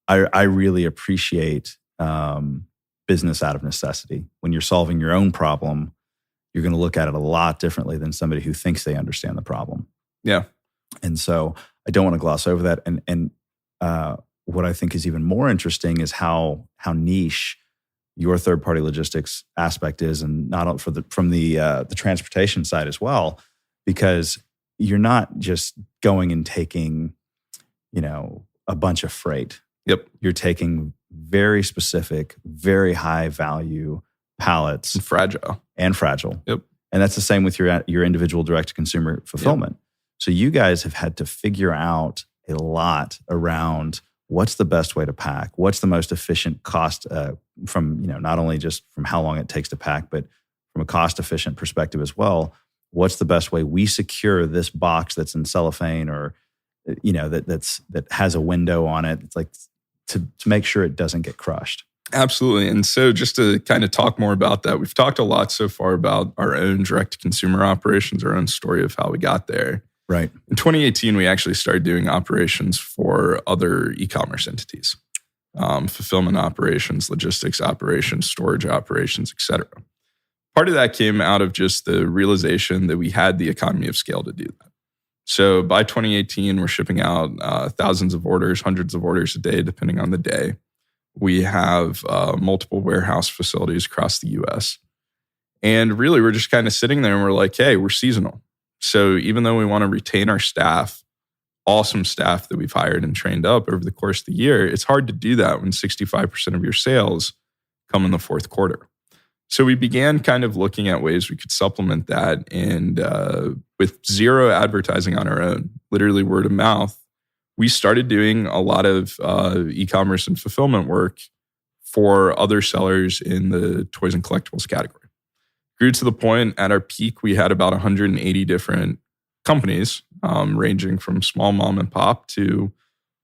A: I really appreciate business out of necessity. When you're solving your own problem, you're going to look at it a lot differently than somebody who thinks they understand the problem.
B: Yeah.
A: And so I don't want to gloss over that. And what I think is even more interesting is how niche your third-party logistics aspect is, and not from the transportation side as well, because you're not just going and taking, a bunch of freight.
B: Yep.
A: You're taking very specific, very high value pallets. And fragile.
B: Yep.
A: And that's the same with your individual direct-to-consumer fulfillment. Yep. So you guys have had to figure out a lot around what's the best way to pack, what's the most efficient cost from, not only just from how long it takes to pack, but from a cost-efficient perspective as well. What's the best way we secure this box that's in cellophane or, that has a window on it? It's like to make sure it doesn't get crushed.
B: Absolutely. And so just to kind of talk more about that, we've talked a lot so far about our own direct-to-consumer operations, our own story of how we got there.
A: Right.
B: In 2018, we actually started doing operations for other e-commerce entities, fulfillment operations, logistics operations, storage operations, et cetera. Part of that came out of just the realization that we had the economy of scale to do that. So by 2018, we're shipping out thousands of orders, hundreds of orders a day, depending on the day. We have multiple warehouse facilities across the US. And really, we're just kind of sitting there and we're like, hey, we're seasonal. So even though we want to retain our staff, awesome staff that we've hired and trained up over the course of the year, it's hard to do that when 65% of your sales come in the fourth quarter. So we began kind of looking at ways we could supplement that. And with zero advertising on our own, literally word of mouth, we started doing a lot of e-commerce and fulfillment work for other sellers in the toys and collectibles category. Grew to the point at our peak, we had about 180 different companies, ranging from small mom and pop to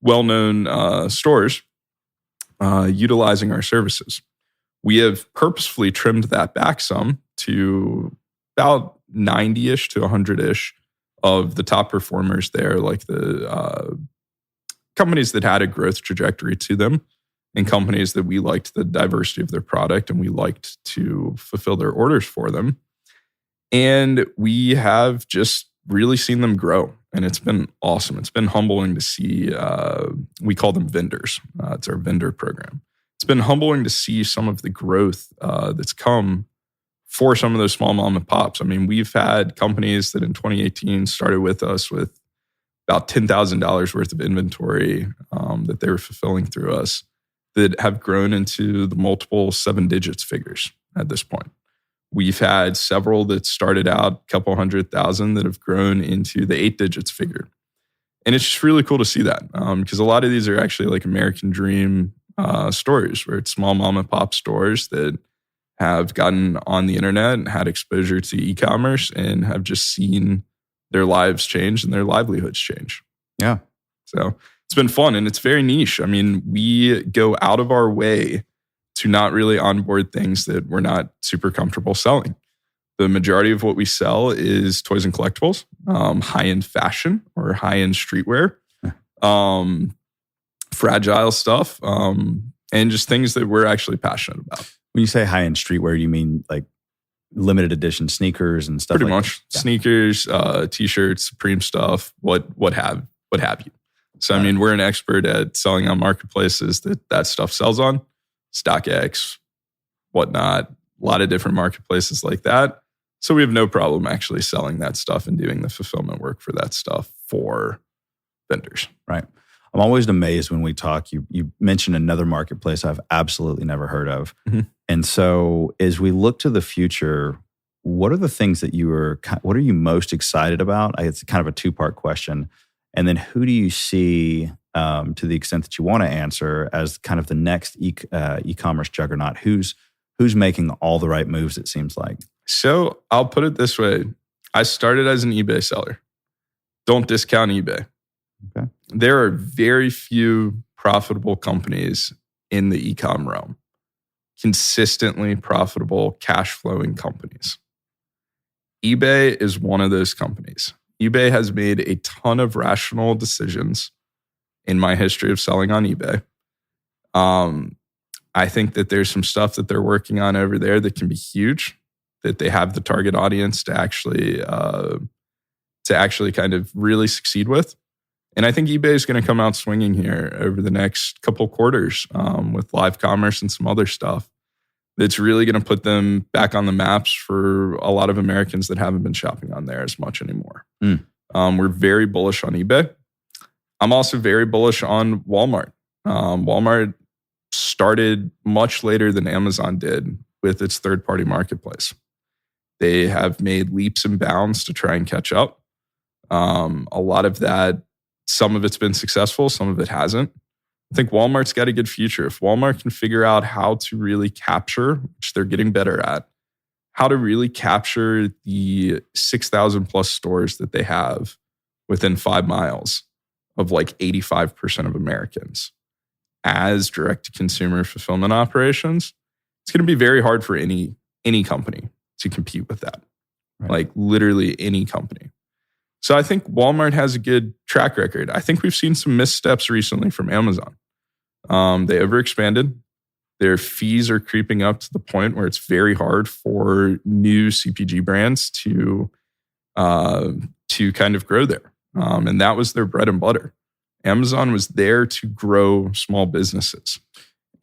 B: well-known stores utilizing our services. We have purposefully trimmed that back some to about 90-ish to 100-ish of the top performers there, like the companies that had a growth trajectory to them and companies that we liked the diversity of their product and we liked to fulfill their orders for them. And we have just really seen them grow. And it's been awesome. It's been humbling to see, we call them vendors. It's our vendor program. It's been humbling to see some of the growth that's come for some of those small mom and pops. I mean, we've had companies that in 2018 started with us with about $10,000 worth of inventory that they were fulfilling through us that have grown into the multiple 7 digits figures at this point. We've had several that started out a couple 100,000 that have grown into the 8 digits figure. And it's just really cool to see that because a lot of these are actually like American dream stories where it's small mom and pop stores that have gotten on the internet and had exposure to e-commerce and have just seen their lives change and their livelihoods change.
A: Yeah.
B: So it's been fun and it's very niche. I mean, we go out of our way to not really onboard things that we're not super comfortable selling. The majority of what we sell is toys and collectibles, high-end fashion or high-end streetwear, fragile stuff, and just things that we're actually passionate about.
A: When you say high-end streetwear, you mean like limited edition sneakers and stuff?
B: Pretty
A: like
B: much. Yeah. Sneakers, t-shirts, Supreme stuff, what have you. So, I mean, we're an expert at selling on marketplaces that stuff sells on. StockX, whatnot, a lot of different marketplaces like that. So we have no problem actually selling that stuff and doing the fulfillment work for that stuff for vendors.
A: Right. I'm always amazed when we talk. You mentioned another marketplace I've absolutely never heard of. Mm-hmm. And so as we look to the future, what are the things that what are you most excited about? It's kind of a 2-part question. And then who do you see, to the extent that you want to answer, as kind of the next e-commerce juggernaut? Who's making all the right moves, it seems like?
B: So I'll put it this way. I started as an eBay seller. Don't discount eBay. Okay. There are very few profitable companies in the e-com realm. Consistently profitable, cash flowing companies. eBay is one of those companies. eBay has made a ton of rational decisions in my history of selling on eBay. I think that there's some stuff that they're working on over there that can be huge, that they have the target audience to actually kind of really succeed with. And I think eBay is going to come out swinging here over the next couple quarters with live commerce and some other stuff that's really going to put them back on the maps for a lot of Americans that haven't been shopping on there as much anymore. We're very bullish on eBay. I'm also very bullish on Walmart. Walmart started much later than Amazon did with its third-party marketplace. They have made leaps and bounds to try and catch up. A lot of that, some of it's been successful, some of it hasn't. I think Walmart's got a good future. If Walmart can figure out how to really capture, which they're getting better at, how to really capture the 6,000 plus stores that they have within 5 miles of like 85% of Americans as direct-to-consumer fulfillment operations, it's going to be very hard for any company to compete with that. Right. Like literally any company. So I think Walmart has a good track record. I think we've seen some missteps recently from Amazon. They overexpanded. Their fees are creeping up to the point where it's very hard for new CPG brands to kind of grow there. And that was their bread and butter. Amazon was there to grow small businesses.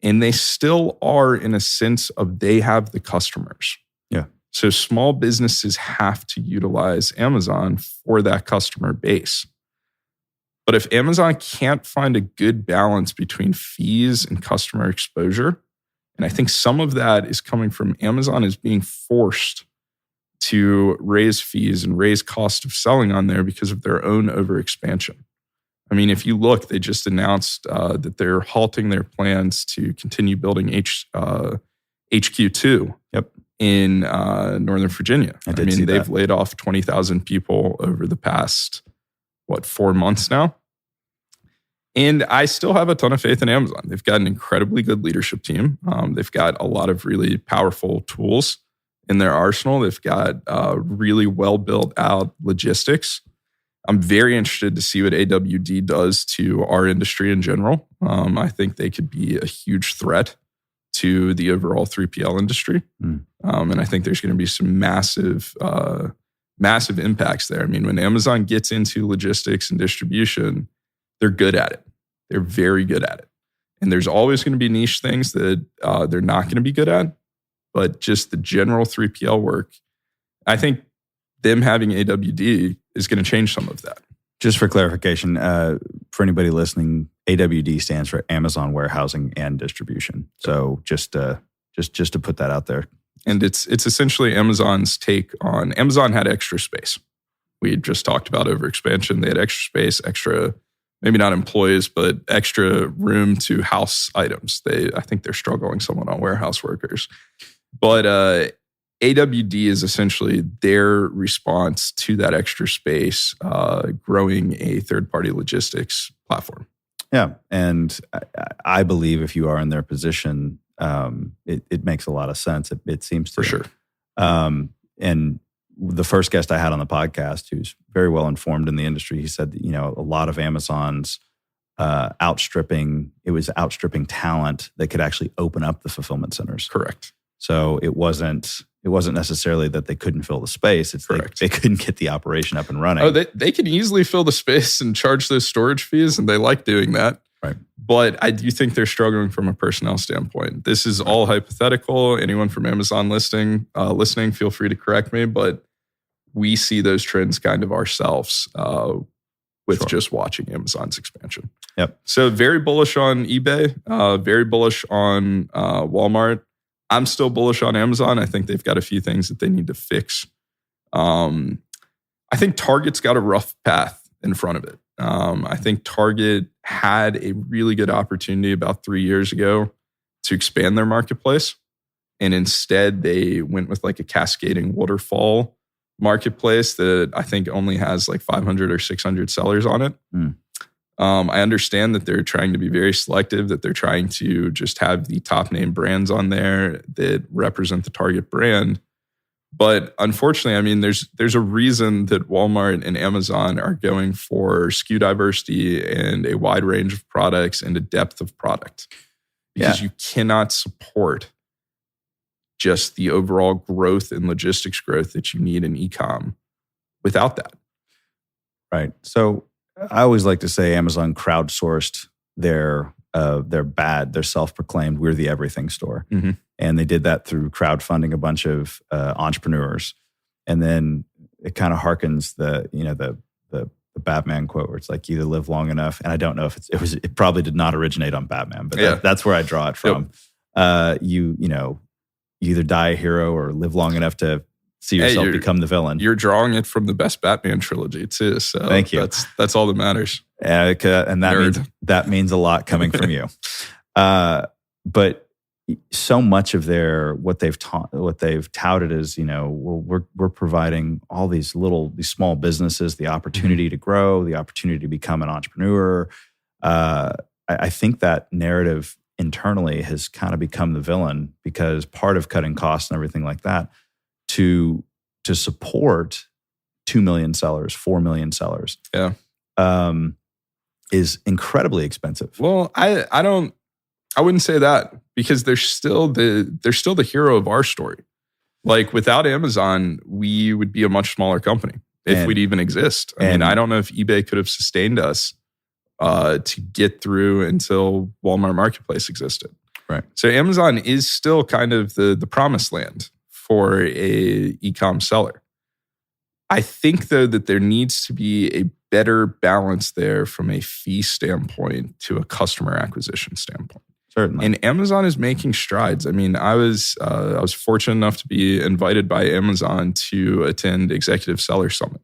B: And they still are, in a sense of they have the customers.
A: Yeah.
B: So small businesses have to utilize Amazon for that customer base. But if Amazon can't find a good balance between fees and customer exposure, and I think some of that is coming from Amazon is being forced to raise fees and raise cost of selling on there because of their own overexpansion. I mean, if you look, they just announced that they're halting their plans to continue building HQ2 in Northern Virginia. I mean, they've laid off 20,000 people over the past, 4 months now? And I still have a ton of faith in Amazon. They've got an incredibly good leadership team. They've got a lot of really powerful tools in their arsenal. They've got really well built out logistics. I'm very interested to see what AWD does to our industry in general. I think they could be a huge threat to the overall 3PL industry. And I think there's going to be some massive impacts there. I mean, when Amazon gets into logistics and distribution, they're good at it. They're very good at it. And there's always going to be niche things that they're not going to be good at. But just the general 3PL work, I think them having AWD is going to change some of that.
A: Just for clarification, for anybody listening, AWD stands for Amazon Warehousing and Distribution. So just to put that out there.
B: And it's essentially Amazon's take on, Amazon had extra space. We just talked about overexpansion. They had extra space, extra, maybe not employees, but extra room to house items. I think they're struggling somewhat on warehouse workers. But AWD is essentially their response to that extra space, growing a third-party logistics platform.
A: Yeah, and I believe if you are in their position, it makes a lot of sense. It seems to.
B: For sure.
A: And the first guest I had on the podcast, who's very well informed in the industry, he said that, a lot of Amazon's outstripping talent that could actually open up the fulfillment centers.
B: Correct.
A: So it wasn't necessarily that they couldn't fill the space. It's they couldn't get the operation up and running.
B: Oh, they can easily fill the space and charge those storage fees, and they like doing that.
A: Right.
B: But I do think they're struggling from a personnel standpoint. This is all hypothetical. Anyone from Amazon listening, feel free to correct me. But we see those trends kind of ourselves with just watching Amazon's expansion.
A: Yep.
B: So very bullish on eBay, very bullish on Walmart. I'm still bullish on Amazon. I think they've got a few things that they need to fix. I think Target's got a rough path in front of it. I think Target had a really good opportunity about 3 years ago to expand their marketplace. And instead, they went with like a cascading waterfall marketplace that I think only has like 500 or 600 sellers on it. I understand that they're trying to be very selective, that they're trying to just have the top name brands on there that represent the Target brand. But unfortunately, I mean, there's a reason that Walmart and Amazon are going for SKU diversity and a wide range of products and a depth of product. Because you cannot support just the overall growth and logistics growth that you need in e-com without that.
A: Right. So I always like to say Amazon crowdsourced their self-proclaimed "we're the everything store," and they did that through crowdfunding a bunch of entrepreneurs. And then it kind of harkens the Batman quote where it's like, "You either live long enough," and I don't know if it probably did not originate on Batman, but that's where I draw it from. You either die a hero or live long enough to see yourself become the villain.
B: You're drawing it from the best Batman trilogy too. So
A: thank you.
B: That's all that matters.
A: And that means a lot coming from you. But so much of what they've touted is, we're providing all these small businesses the opportunity to grow, the opportunity to become an entrepreneur. I think that narrative internally has kind of become the villain, because part of cutting costs and everything like that to support 2 million sellers, 4 million sellers, is incredibly expensive.
B: Well, I wouldn't say that, because they're still the hero of our story. Like, without Amazon, we would be a much smaller company if we'd even exist. I mean, I don't know if eBay could have sustained us to get through until Walmart Marketplace existed.
A: Right.
B: So Amazon is still kind of the promised land for a e-com seller. I think, though, that there needs to be a better balance there from a fee standpoint to a customer acquisition standpoint.
A: Certainly.
B: And Amazon is making strides. I mean, I was fortunate enough to be invited by Amazon to attend Executive Seller Summit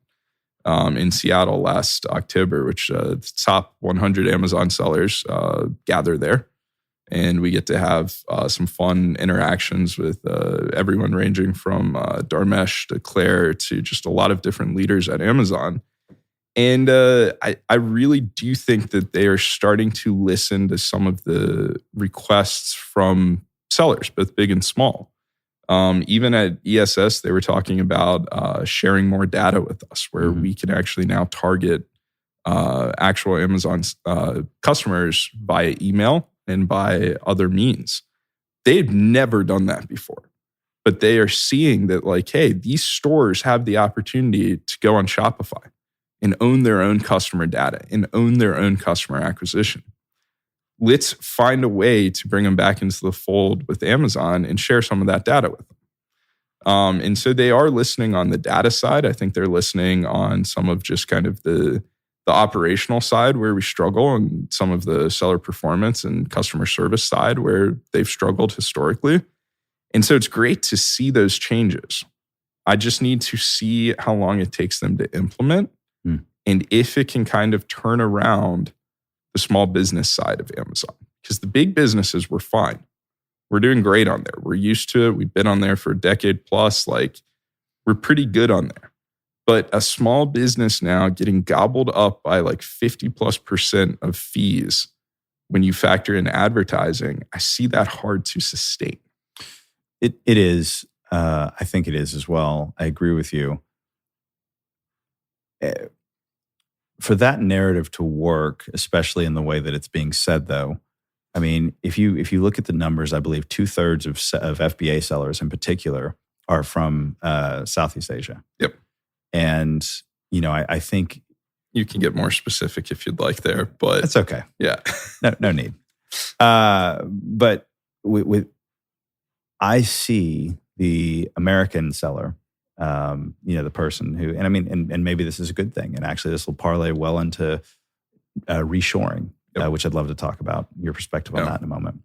B: in Seattle last October, which the top 100 Amazon sellers gather there. And we get to have some fun interactions with everyone ranging from Dharmesh to Claire to just a lot of different leaders at Amazon. And I really do think that they are starting to listen to some of the requests from sellers, both big and small. Even at ESS, they were talking about sharing more data with us, where we can actually now target actual Amazon customers via email and by other means. They've never done that before, but they are seeing that, like, hey, these stores have the opportunity to go on Shopify and own their own customer data and own their own customer acquisition. Let's find a way to bring them back into the fold with Amazon and share some of that data with them. And so they are listening on the data side. I think they're listening on some of just kind of the operational side where we struggle, and some of the seller performance and customer service side where they've struggled historically. And so it's great to see those changes. I just need to see how long it takes them to implement and if it can kind of turn around the small business side of Amazon. Because the big businesses, we're fine. We're doing great on there. We're used to it. We've been on there for a decade plus. Like, we're pretty good on there. But a small business now getting gobbled up by like 50+% of fees when you factor in advertising, I see that hard to sustain.
A: It is. I think it is as well. I agree with you. For that narrative to work, especially in the way that it's being said, though, I mean, if you look at the numbers, I believe 2/3 of FBA sellers in particular are from Southeast Asia.
B: Yep.
A: And, you know, I think
B: you can get more specific if you'd like there, but
A: that's okay.
B: Yeah.
A: No need. But I see the American seller, you know, the person who, and I mean, and maybe this is a good thing. And actually this will parlay well into reshoring, which I'd love to talk about your perspective on that in a moment.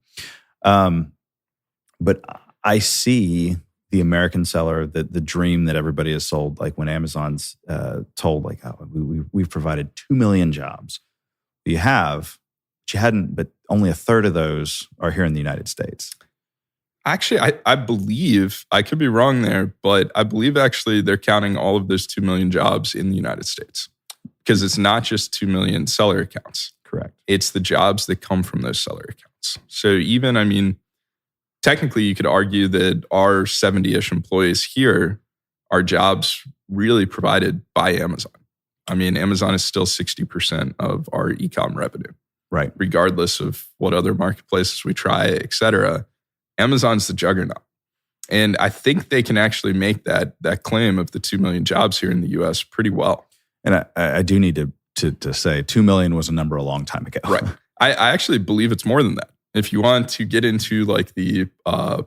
A: But I see the American seller, the dream that everybody has sold, like when Amazon's told, like, oh, we've provided 2 million jobs. You have, but you hadn't, but only 1/3 of those are here in the United States.
B: Actually, I believe, I could be wrong there, but I believe actually they're counting all of those 2 million jobs in the United States, because it's not just 2 million seller accounts.
A: Correct.
B: It's the jobs that come from those seller accounts. So even, I mean, technically you could argue that our 70-ish employees here are jobs really provided by Amazon. I mean, Amazon is still 60% of our e-com revenue.
A: Right.
B: Regardless of what other marketplaces we try, et cetera. Amazon's the juggernaut. And I think they can actually make that claim of the 2 million jobs here in the US pretty well.
A: And I do need to say 2 million was a number a long time ago.
B: Right. I actually believe it's more than that. If you want to get into like the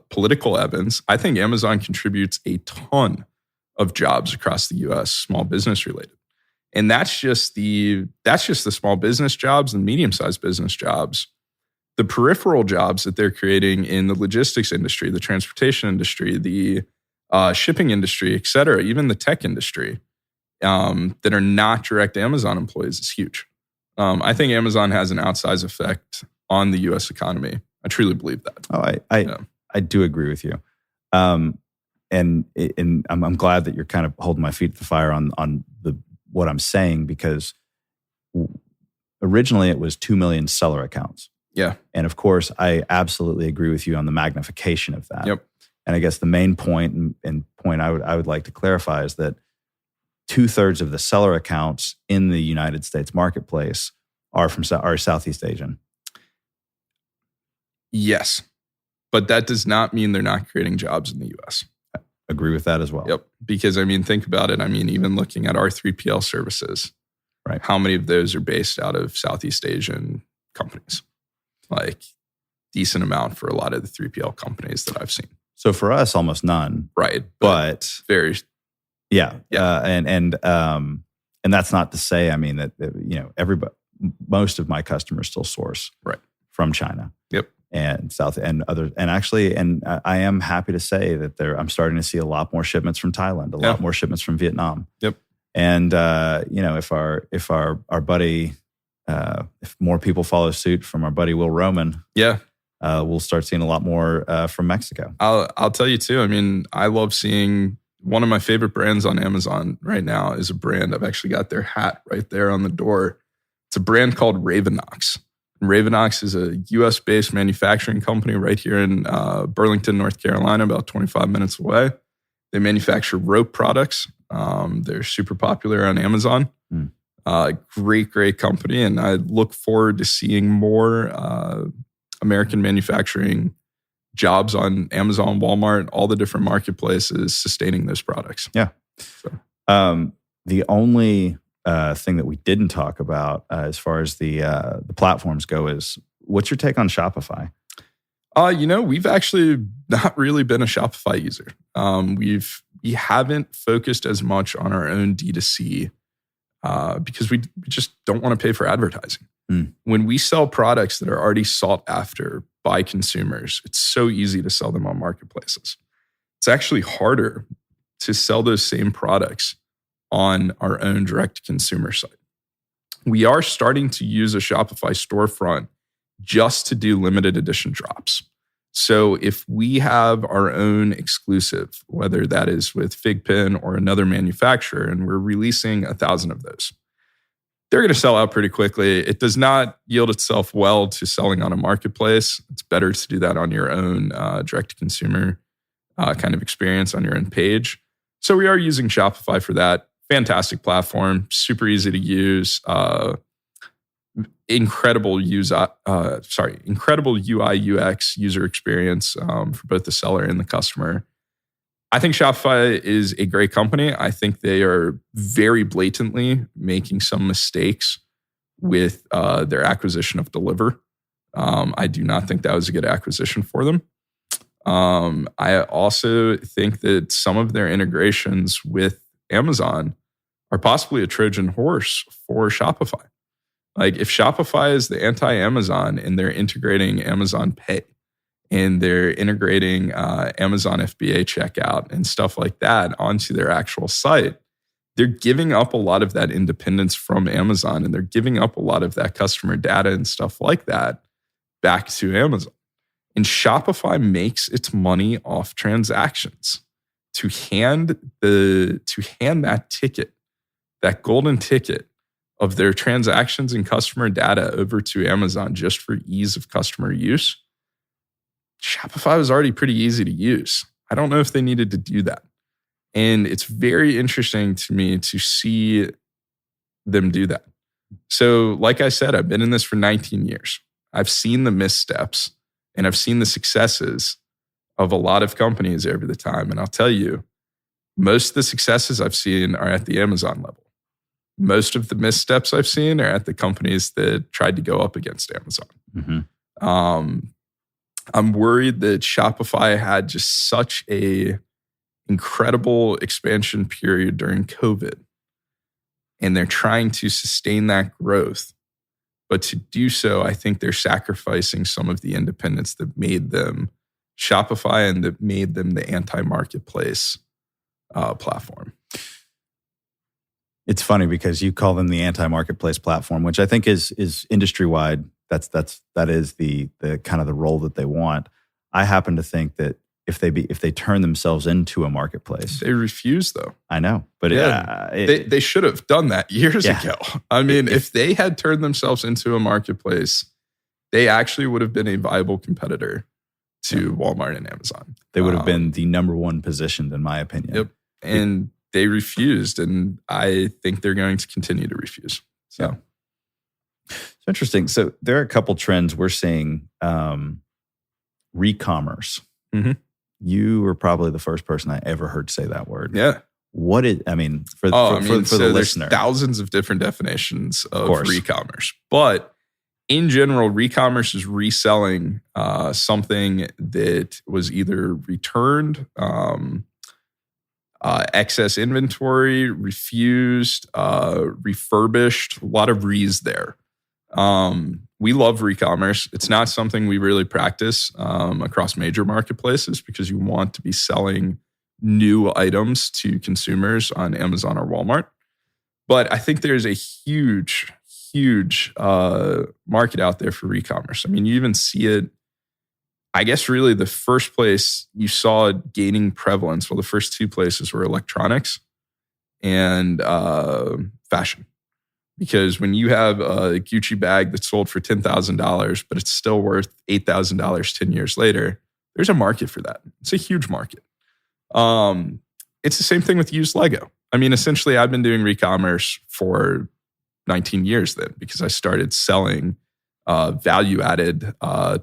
B: political evidence, I think Amazon contributes a ton of jobs across the US, small business related. And that's just the small business jobs and medium-sized business jobs. The peripheral jobs that they're creating in the logistics industry, the transportation industry, the shipping industry, et cetera, even the tech industry, that are not direct Amazon employees is huge. I think Amazon has an outsized effect on the U.S. economy. I truly believe that.
A: Oh, I do agree with you. And I'm glad that you're kind of holding my feet to the fire on what I'm saying, because originally it was 2 million seller accounts.
B: Yeah.
A: And of course, I absolutely agree with you on the magnification of that.
B: Yep.
A: And I guess the main point I would like to clarify is that 2/3 of the seller accounts in the United States marketplace are Southeast Asian.
B: Yes. But that does not mean they're not creating jobs in the US.
A: I agree with that as well.
B: Yep. Because I mean, think about it. I mean, even looking at our 3PL services,
A: right?
B: How many of those are based out of Southeast Asian companies? Like, decent amount for a lot of the 3PL companies that I've seen.
A: So for us, almost none.
B: Right.
A: But
B: very.
A: Yeah. And And that's not to say, I mean, that everybody, most of my customers still source from China.
B: Yep.
A: And South and other, and actually, and I am happy to say that I'm starting to see a lot more shipments from Thailand, a lot more shipments from Vietnam.
B: Yep.
A: And if our buddy, if more people follow suit from our buddy Will Roman, we'll start seeing a lot more from Mexico.
B: I'll tell you too. I mean, I love seeing one of my favorite brands on Amazon right now is a brand. I've actually got their hat right there on the door. It's a brand called Ravenox. Ravenox is a US-based manufacturing company right here in Burlington, North Carolina, about 25 minutes away. They manufacture rope products. They're super popular on Amazon. Great company. And I look forward to seeing more American manufacturing jobs on Amazon, Walmart, all the different marketplaces sustaining those products.
A: Yeah. So. The only thing that we didn't talk about as far as the platforms go is, what's your take on Shopify?
B: We've actually not really been a Shopify user. We haven't focused as much on our own D2C because we just don't want to pay for advertising. When we sell products that are already sought after by consumers, it's so easy to sell them on marketplaces. It's actually harder to sell those same products on our own direct-to-consumer site. We are starting to use a Shopify storefront just to do limited edition drops. So if we have our own exclusive, whether that is with Figpin or another manufacturer, and we're releasing 1,000 of those, they're going to sell out pretty quickly. It does not yield itself well to selling on a marketplace. It's better to do that on your own direct-to-consumer kind of experience on your own page. So we are using Shopify for that. Fantastic platform, super easy to use, incredible UI UX user experience for both the seller and the customer. I think Shopify is a great company. I think they are very blatantly making some mistakes with their acquisition of Deliver. I do not think that was a good acquisition for them. I also think that some of their integrations with Amazon are possibly a Trojan horse for Shopify. Like if Shopify is the anti-Amazon and they're integrating Amazon Pay and they're integrating Amazon FBA checkout and stuff like that onto their actual site, they're giving up a lot of that independence from Amazon and they're giving up a lot of that customer data and stuff like that back to Amazon. And Shopify makes its money off transactions. To hand that ticket, that golden ticket of their transactions and customer data over to Amazon just for ease of customer use, Shopify was already pretty easy to use. I don't know if they needed to do that. And it's very interesting to me to see them do that. So like I said, I've been in this for 19 years. I've seen the missteps and I've seen the successes of a lot of companies over the time. And I'll tell you, most of the successes I've seen are at the Amazon level. Most of the missteps I've seen are at the companies that tried to go up against Amazon. Mm-hmm. I'm worried that Shopify had just such a incredible expansion period during COVID. And they're trying to sustain that growth. But to do so, I think they're sacrificing some of the independence that made them Shopify and that made them the anti-marketplace platform.
A: It's funny because you call them the anti-marketplace platform, which I think is industry-wide. That is the kind of the role that they want. I happen to think that if they turn themselves into a marketplace,
B: they refuse though.
A: I know, but
B: they should have done that years ago. I mean, if they had turned themselves into a marketplace, they actually would have been a viable competitor to Walmart and Amazon.
A: They would have been the number one positioned, in my opinion.
B: Yep, and they refused, and I think they're going to continue to refuse. So.
A: Yeah. It's interesting. So there are a couple trends we're seeing. Re-commerce. Mm-hmm. You were probably the first person I ever heard say that word.
B: Yeah.
A: For the listener,
B: there's thousands of different definitions of re-commerce. But in general, re-commerce is reselling something that was either returned, excess inventory, refused, refurbished, a lot of re's there. We love re-commerce. It's not something we really practice across major marketplaces because you want to be selling new items to consumers on Amazon or Walmart. But I think there's a huge market out there for re-commerce. I mean, you even see it, I guess really the first place you saw it gaining prevalence, well, the first two places were electronics and fashion. Because when you have a Gucci bag that's sold for $10,000, but it's still worth $8,000 10 years later, there's a market for that. It's a huge market. It's the same thing with used Lego. I mean, essentially, I've been doing re-commerce for 19 years then because I started selling value-added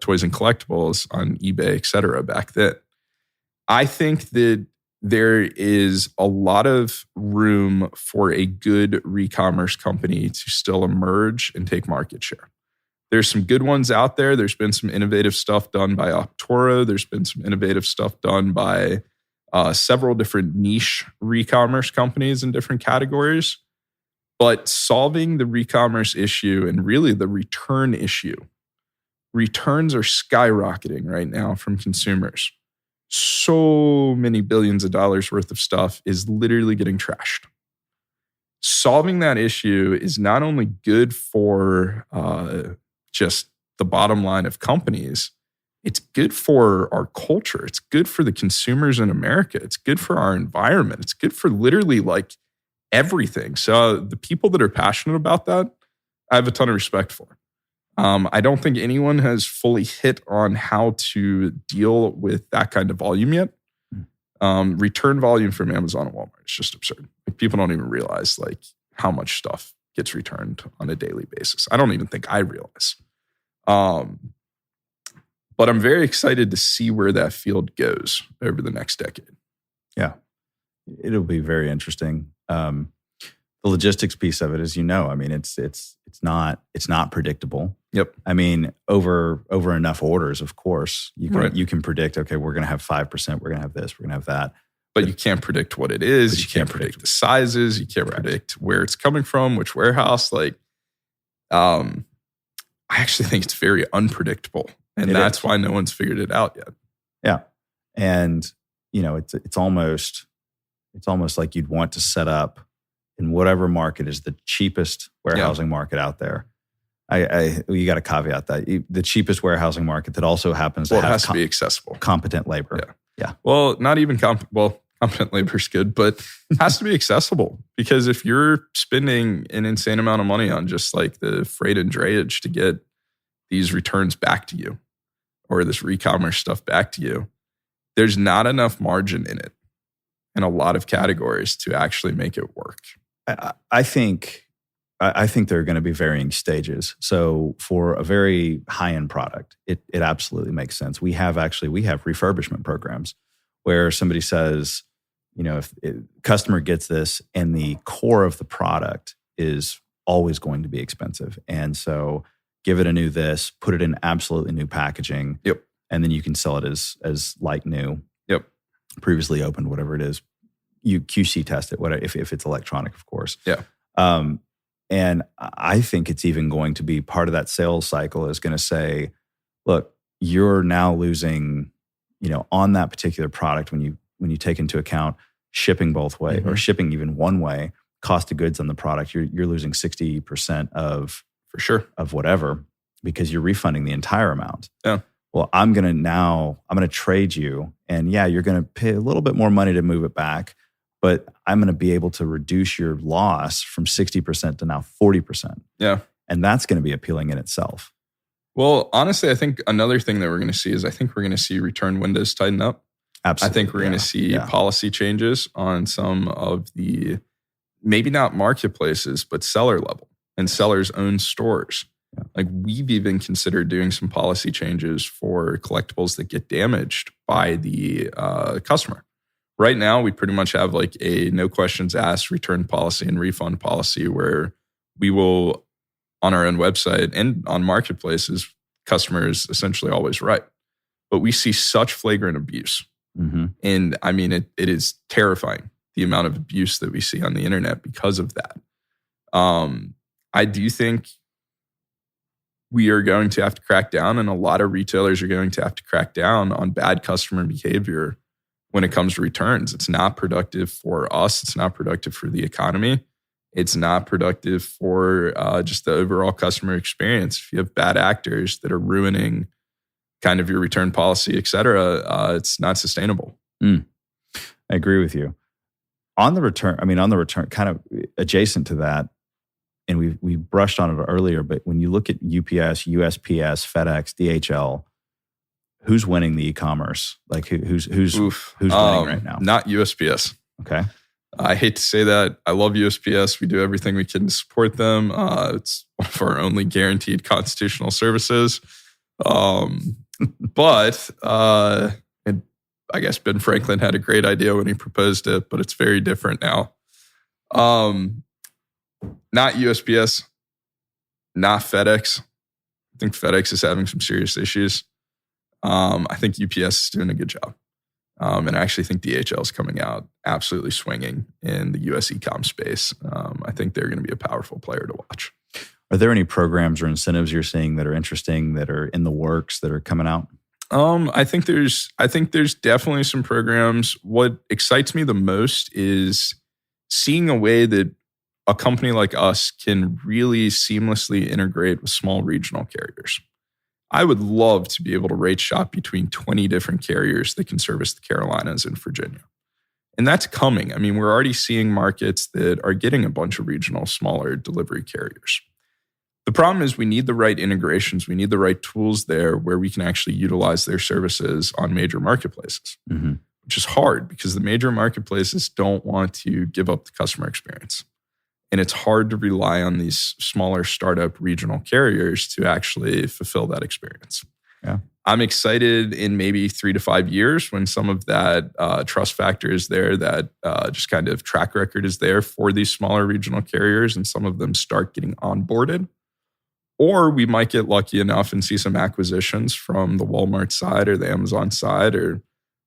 B: toys and collectibles on eBay, et cetera, back then. I think that there is a lot of room for a good re-commerce company to still emerge and take market share. There's some good ones out there. There's been some innovative stuff done by Optoro. There's been some innovative stuff done by several different niche re-commerce companies in different categories. But solving the re-commerce issue and really the return issue, returns are skyrocketing right now from consumers. So many billions of dollars worth of stuff is literally getting trashed. Solving that issue is not only good for just the bottom line of companies, it's good for our culture. It's good for the consumers in America. It's good for our environment. It's good for literally like everything. So the people that are passionate about that, I have a ton of respect for. I don't think anyone has fully hit on how to deal with that kind of volume yet. Return volume from Amazon and Walmart is just absurd. Like, people don't even realize like how much stuff gets returned on a daily basis. I don't even think I realize. But I'm very excited to see where that field goes over the next decade.
A: Yeah, it'll be very interesting. The logistics piece of it, as you know, I mean, it's not predictable.
B: Yep.
A: I mean, over enough orders, of course, you can predict. Okay, we're going to have 5%. We're going to have this. We're going to have that.
B: But you can't predict what it is. You can't predict the sizes. You can't predict where it's coming from, which warehouse. Like, I actually think it's very unpredictable, and that's why no one's figured it out yet.
A: Yeah, and you know, it's almost like you'd want to set up in whatever market is the cheapest warehousing market out there. You got to caveat that the cheapest warehousing market that also happens to have
B: it has to be accessible,
A: competent labor. Yeah.
B: Well, not even competent labor is good, but it has to be accessible, because if you're spending an insane amount of money on just like the freight and drayage to get these returns back to you or this re-commerce stuff back to you, there's not enough margin in it in a lot of categories to actually make it work.
A: I think there are going to be varying stages. So for a very high-end product, it absolutely makes sense. We have refurbishment programs where somebody says, you know, if customer gets this and the core of the product is always going to be expensive, and so give it a new this, put it in absolutely new packaging, and then you can sell it as like new, previously opened, whatever it is. You QC test it, whatever, if it's electronic, of course.
B: Yeah.
A: And I think it's even going to be part of that sales cycle is going to say, look, you're now losing, you know, on that particular product when you take into account shipping both way or shipping even one way, cost of goods on the product, you're losing 60% of whatever, because you're refunding the entire amount.
B: Yeah.
A: Well, I'm going to trade you, and you're going to pay a little bit more money to move it back, but I'm going to be able to reduce your loss from 60% to now 40%.
B: Yeah.
A: And that's going to be appealing in itself.
B: Well, honestly, I think another thing that we're going to see is we're going to see return windows tighten up.
A: Absolutely.
B: I think we're going to see policy changes on some of the, maybe not marketplaces, but seller level and sellers' own stores. Yeah. Like, we've even considered doing some policy changes for collectibles that get damaged by the customer. Right now, we pretty much have like a no questions asked return policy and refund policy where we will, on our own website and on marketplaces, customers essentially always right. But we see such flagrant abuse. And I mean, it is terrifying the amount of abuse that we see on the internet because of that. I do think we are going to have to crack down, and a lot of retailers are going to have to crack down on bad customer behavior when it comes to returns. It's not productive for us. It's not productive for the economy. It's not productive for just the overall customer experience. If you have bad actors that are ruining kind of your return policy, et cetera, it's not sustainable.
A: I agree with you. On the return, kind of adjacent to that, and we brushed on it earlier, but when you look at UPS, USPS, FedEx, DHL, who's winning the e-commerce? Like who's winning right now?
B: Not USPS.
A: Okay.
B: I hate to say that. I love USPS. We do everything we can to support them. It's one of our only guaranteed constitutional services. But I guess Ben Franklin had a great idea when he proposed it, but it's very different now. Not USPS, not FedEx. I think FedEx is having some serious issues. I think UPS is doing a good job. And I actually think DHL is coming out absolutely swinging in the US e-com space. I think they're going to be a powerful player to watch.
A: Are there any programs or incentives you're seeing that are interesting, that are in the works, that are coming out?
B: I think there's definitely some programs. What excites me the most is seeing a way that a company like us can really seamlessly integrate with small regional carriers. I would love to be able to rate shop between 20 different carriers that can service the Carolinas and Virginia. And that's coming. I mean, we're already seeing markets that are getting a bunch of regional, smaller delivery carriers. The problem is we need the right integrations. We need the right tools there where we can actually utilize their services on major marketplaces, which is hard because the major marketplaces don't want to give up the customer experience. And it's hard to rely on these smaller startup regional carriers to actually fulfill that experience.
A: Yeah.
B: I'm excited in maybe 3 to 5 years when some of that trust factor is there, that just kind of track record is there for these smaller regional carriers, and some of them start getting onboarded. Or we might get lucky enough and see some acquisitions from the Walmart side or the Amazon side or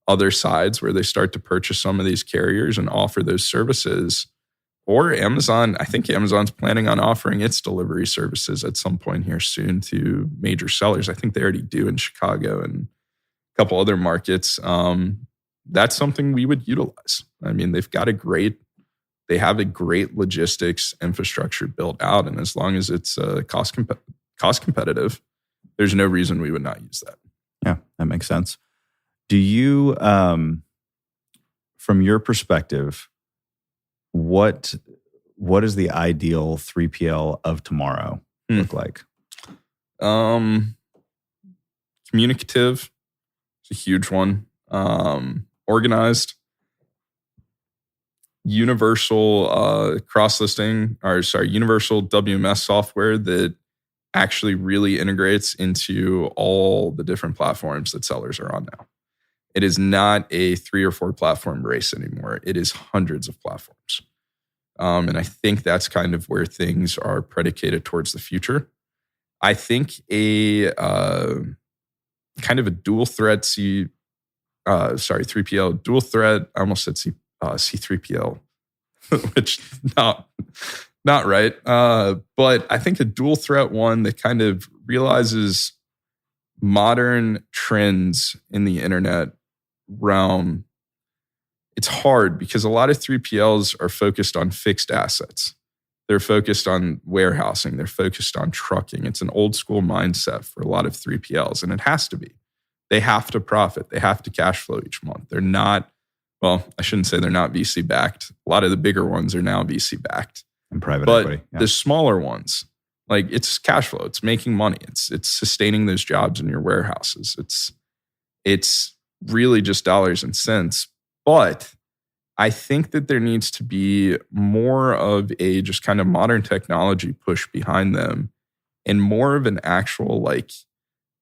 B: other sides where they start to purchase some of these carriers and offer those services. Or Amazon, I think Amazon's planning on offering its delivery services at some point here soon to major sellers. I think they already do in Chicago and a couple other markets. That's something we would utilize. I mean, they have a great logistics infrastructure built out. And as long as it's cost competitive, there's no reason we would not use that.
A: Yeah, that makes sense. Do you, from your perspective, what is the ideal 3PL of tomorrow look like?
B: Communicative. It's a huge one. Organized. Universal universal WMS software that actually really integrates into all the different platforms that sellers are on now. It is not a 3 or 4 platform race anymore. It is hundreds of platforms. And I think that's kind of where things are predicated towards the future. I think a kind of a dual threat 3PL, dual threat, I almost said C3PL, which not right. But I think a dual threat one that kind of realizes modern trends in the internet realm. It's hard because a lot of 3PLs are focused on fixed assets. They're focused on warehousing. They're focused on trucking. It's an old school mindset for a lot of 3PLs, and it has to be. They have to profit. They have to cash flow each month. They're not, well, I shouldn't say they're not VC backed. A lot of the bigger ones are now VC backed.
A: And private equity.
B: But the smaller ones, like it's cash flow. It's making money. It's sustaining those jobs in your warehouses. It's really just dollars and cents. But I think that there needs to be more of a just kind of modern technology push behind them and more of an actual like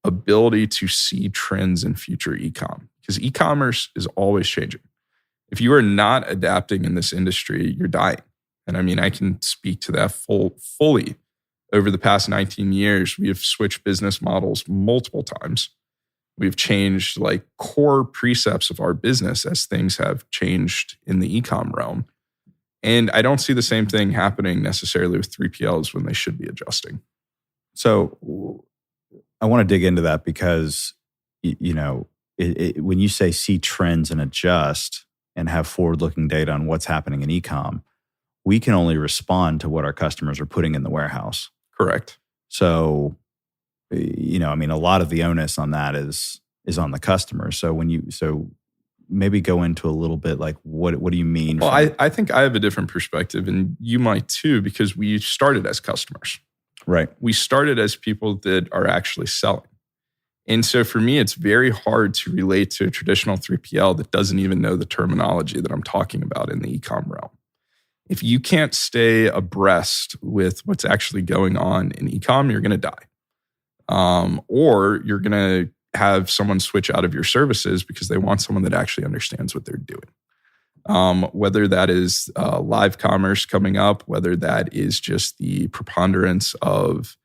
B: ability to see trends in future e-com, because e-commerce is always changing. If you are not adapting in this industry, you're dying. And I mean, I can speak to that fully. Over the past 19 years, we have switched business models multiple times. We've changed like core precepts of our business as things have changed in the e-com realm. And I don't see the same thing happening necessarily with 3PLs when they should be adjusting.
C: So I want to dig into that because, when you say see trends and adjust and have forward-looking data on what's happening in e-com, we can only respond to what our customers are putting in the warehouse.
B: Correct.
C: So, a lot of the onus on that is on the customer. So maybe go into a little bit like what do you mean?
B: Well, I think I have a different perspective, and you might too, because we started as customers.
C: Right.
B: We started as people that are actually selling. And so for me, it's very hard to relate to a traditional 3PL that doesn't even know the terminology that I'm talking about in the e-com realm. If you can't stay abreast with what's actually going on in e-com, you're going to die. Or you're going to have someone switch out of your services because they want someone that actually understands what they're doing. Whether that is live commerce coming up, whether that is just the preponderance of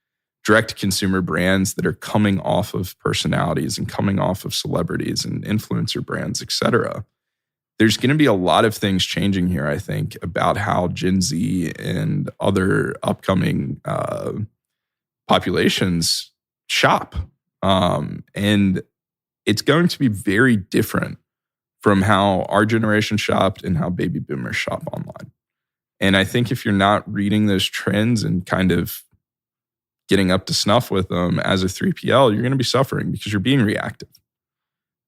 B: direct-to-consumer brands that are coming off of personalities and coming off of celebrities and influencer brands, et cetera. There's going to be a lot of things changing here, I think, about how Gen Z and other upcoming populations shop. And it's going to be very different from how our generation shopped and how baby boomers shop online. And I think if you're not reading those trends and kind of getting up to snuff with them as a 3PL, you're going to be suffering because you're being reactive.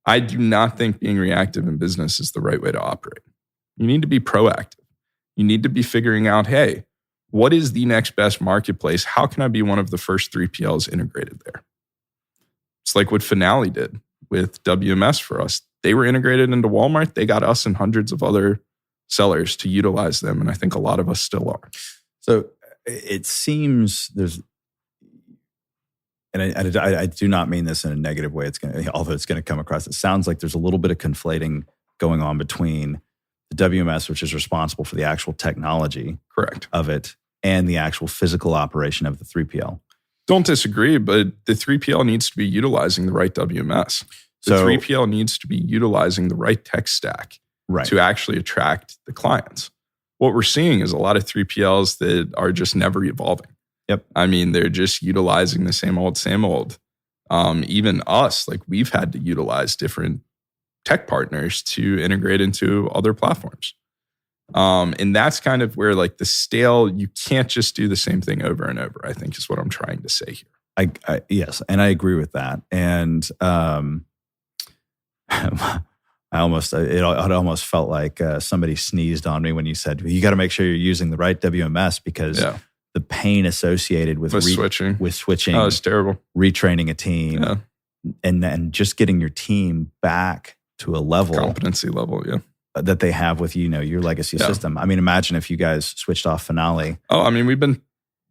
B: I do not think being reactive in business is the right way to operate. You need to be proactive. You need to be figuring out, hey, what is the next best marketplace? How can I be one of the first 3PLs integrated there? It's like what Finale did with WMS for us. They were integrated into Walmart. They got us and hundreds of other sellers to utilize them. And I think a lot of us still are.
C: So it seems and I do not mean this in a negative way. Although it's going to come across, it sounds like there's a little bit of conflating going on between the WMS, which is responsible for the actual technology
B: Correct.
C: Of it, and the actual physical operation of the 3PL.
B: Don't disagree, but the 3PL needs to be utilizing the right WMS. The 3PL needs to be utilizing the right tech stack to actually attract the clients. What we're seeing is a lot of 3PLs that are just never evolving.
C: Yep.
B: I mean, they're just utilizing the same old. Even us, like we've had to utilize different tech partners to integrate into other platforms. And that's kind of where like the stale, you can't just do the same thing over and over, I think is what I'm trying to say here.
C: Yes, and I agree with that. And it almost felt like somebody sneezed on me when you said, you got to make sure you're using the right WMS because the pain associated with switching.
B: Oh, it's terrible.
C: Retraining a team and just getting your team back to a level.
B: Competency level,
C: that they have with, your legacy system. I mean, imagine if you guys switched off Finale.
B: Oh, I mean,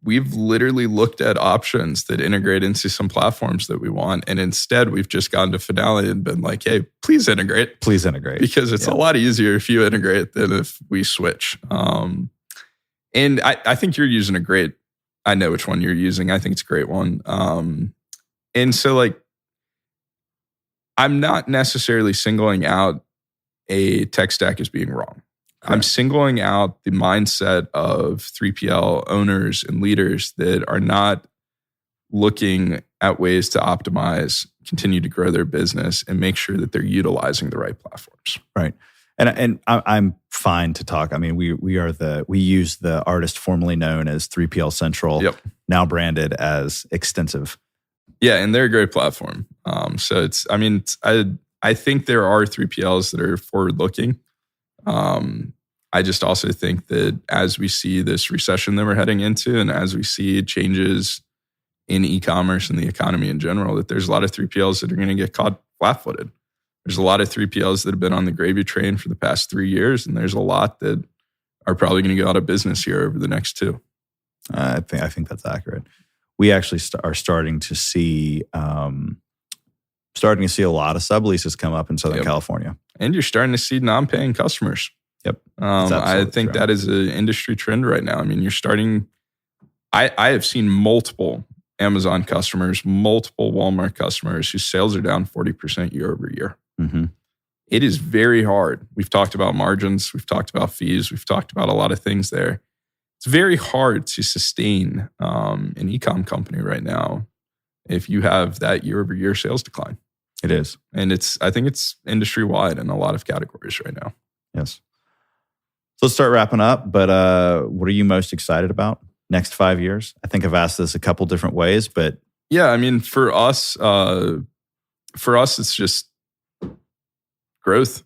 B: we've literally looked at options that integrate into some platforms that we want. And instead we've just gone to Finale and been like, hey, please integrate. Because it's a lot easier if you integrate than if we switch. And I think you're using I know which one you're using. I think it's a great one. And so like, I'm not necessarily singling out a tech stack as being wrong. Correct. I'm singling out the mindset of 3PL owners and leaders that are not looking at ways to optimize, continue to grow their business, and make sure that they're utilizing the right platforms.
C: Right. And I'm fine to talk. I mean, we use the artist formerly known as 3PL Central, now branded as Extensive.
B: Yeah, and they're a great platform. So I think there are 3PLs that are forward-looking. I just also think that as we see this recession that we're heading into and as we see changes in e-commerce and the economy in general, that there's a lot of 3PLs that are going to get caught flat-footed. There's a lot of 3PLs that have been on the gravy train for the past 3 years, and there's a lot that are probably going to go out of business here over the next 2.
C: I think that's accurate. We actually are starting to see a lot of subleases come up in Southern California.
B: And you're starting to see non-paying customers.
C: Yep.
B: I think that is an industry trend right now. I mean, you're starting... I have seen multiple Amazon customers, multiple Walmart customers whose sales are down 40% year over year.
C: Mm-hmm.
B: It is very hard. We've talked about margins. We've talked about fees. We've talked about a lot of things there. It's very hard to sustain an e-com company right now if you have that year over year sales decline.
C: It is.
B: And I think it's industry wide in a lot of categories right now.
C: Yes. So let's start wrapping up. But what are you most excited about next 5 years? I think I've asked this a couple different ways, but
B: yeah, I mean, for us, it's just growth.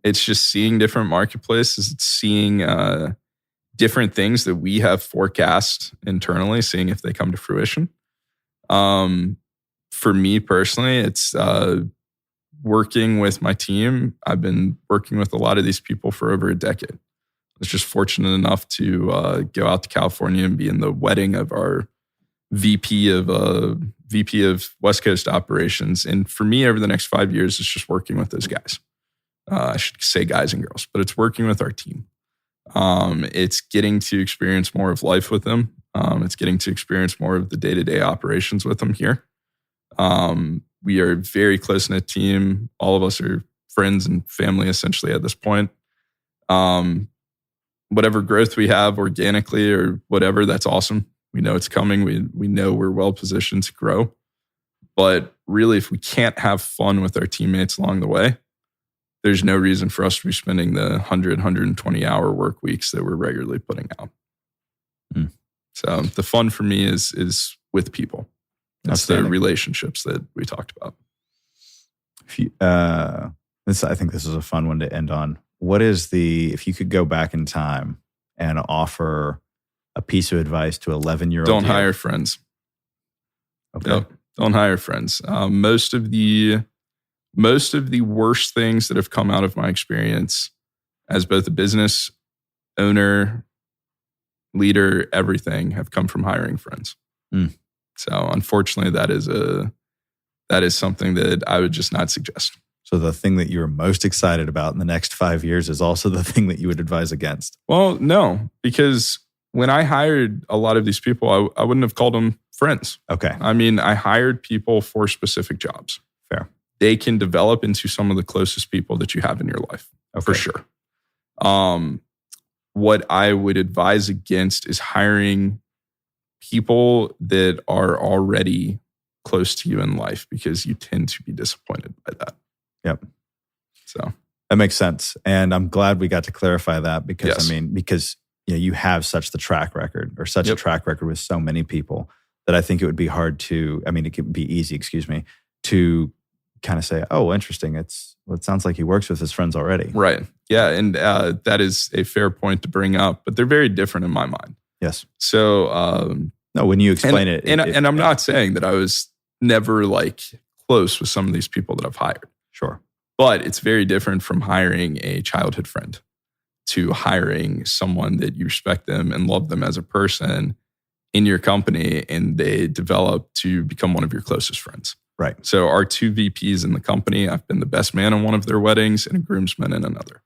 B: It's just seeing different marketplaces. It's seeing different things that we have forecast internally, seeing if they come to fruition. For me personally, it's working with my team. I've been working with a lot of these people for over a decade. I was just fortunate enough to go out to California and be in the wedding of our VP of West Coast operations. And for me, over the next 5 years, it's just working with those guys. I should say guys and girls, but it's working with our team. It's getting to experience more of life with them. It's getting to experience more of the day-to-day operations with them here. We are a very close-knit team. All of us are friends and family essentially at this point. Whatever growth we have organically or whatever, that's awesome. We know it's coming. We know we're well positioned to grow. But really, if we can't have fun with our teammates along the way, there's no reason for us to be spending the 100, 120-hour work weeks that we're regularly putting out. Mm. So the fun for me is with people. It's the relationships that we talked about.
C: I think this is a fun one to end on. If you could go back in time and offer a piece of advice to 11-year-old?
B: Don't hire friends.
C: Okay.
B: Yep. Don't hire friends. Most of the worst things that have come out of my experience as both a business owner, leader, everything have come from hiring friends.
C: Mm.
B: So unfortunately, that is something that I would just not suggest.
C: So the thing that you're most excited about in the next 5 years is also the thing that you would advise against?
B: Well, no, because when I hired a lot of these people, I wouldn't have called them friends.
C: Okay.
B: I mean, I hired people for specific jobs.
C: Fair.
B: They can develop into some of the closest people that you have in your life, for sure. What I would advise against is hiring people that are already close to you in life, because you tend to be disappointed by that.
C: Yep.
B: So
C: that makes sense. And I'm glad we got to clarify that because,
B: yes.
C: because you have such a track record with so many people that I think it would be hard to, it could be easy, to kind of say, oh, interesting. It sounds like he works with his friends already.
B: Right. Yeah. And that is a fair point to bring up, but they're very different in my mind.
C: Yes.
B: So,
C: no, when you explain
B: and I'm not saying that I was never close with some of these people that I've hired.
C: Sure.
B: But it's very different from hiring a childhood friend to hiring someone that you respect them and love them as a person in your company, and they develop to become one of your closest friends.
C: Right.
B: So our two VPs in the company, I've been the best man in one of their weddings and a groomsman in another.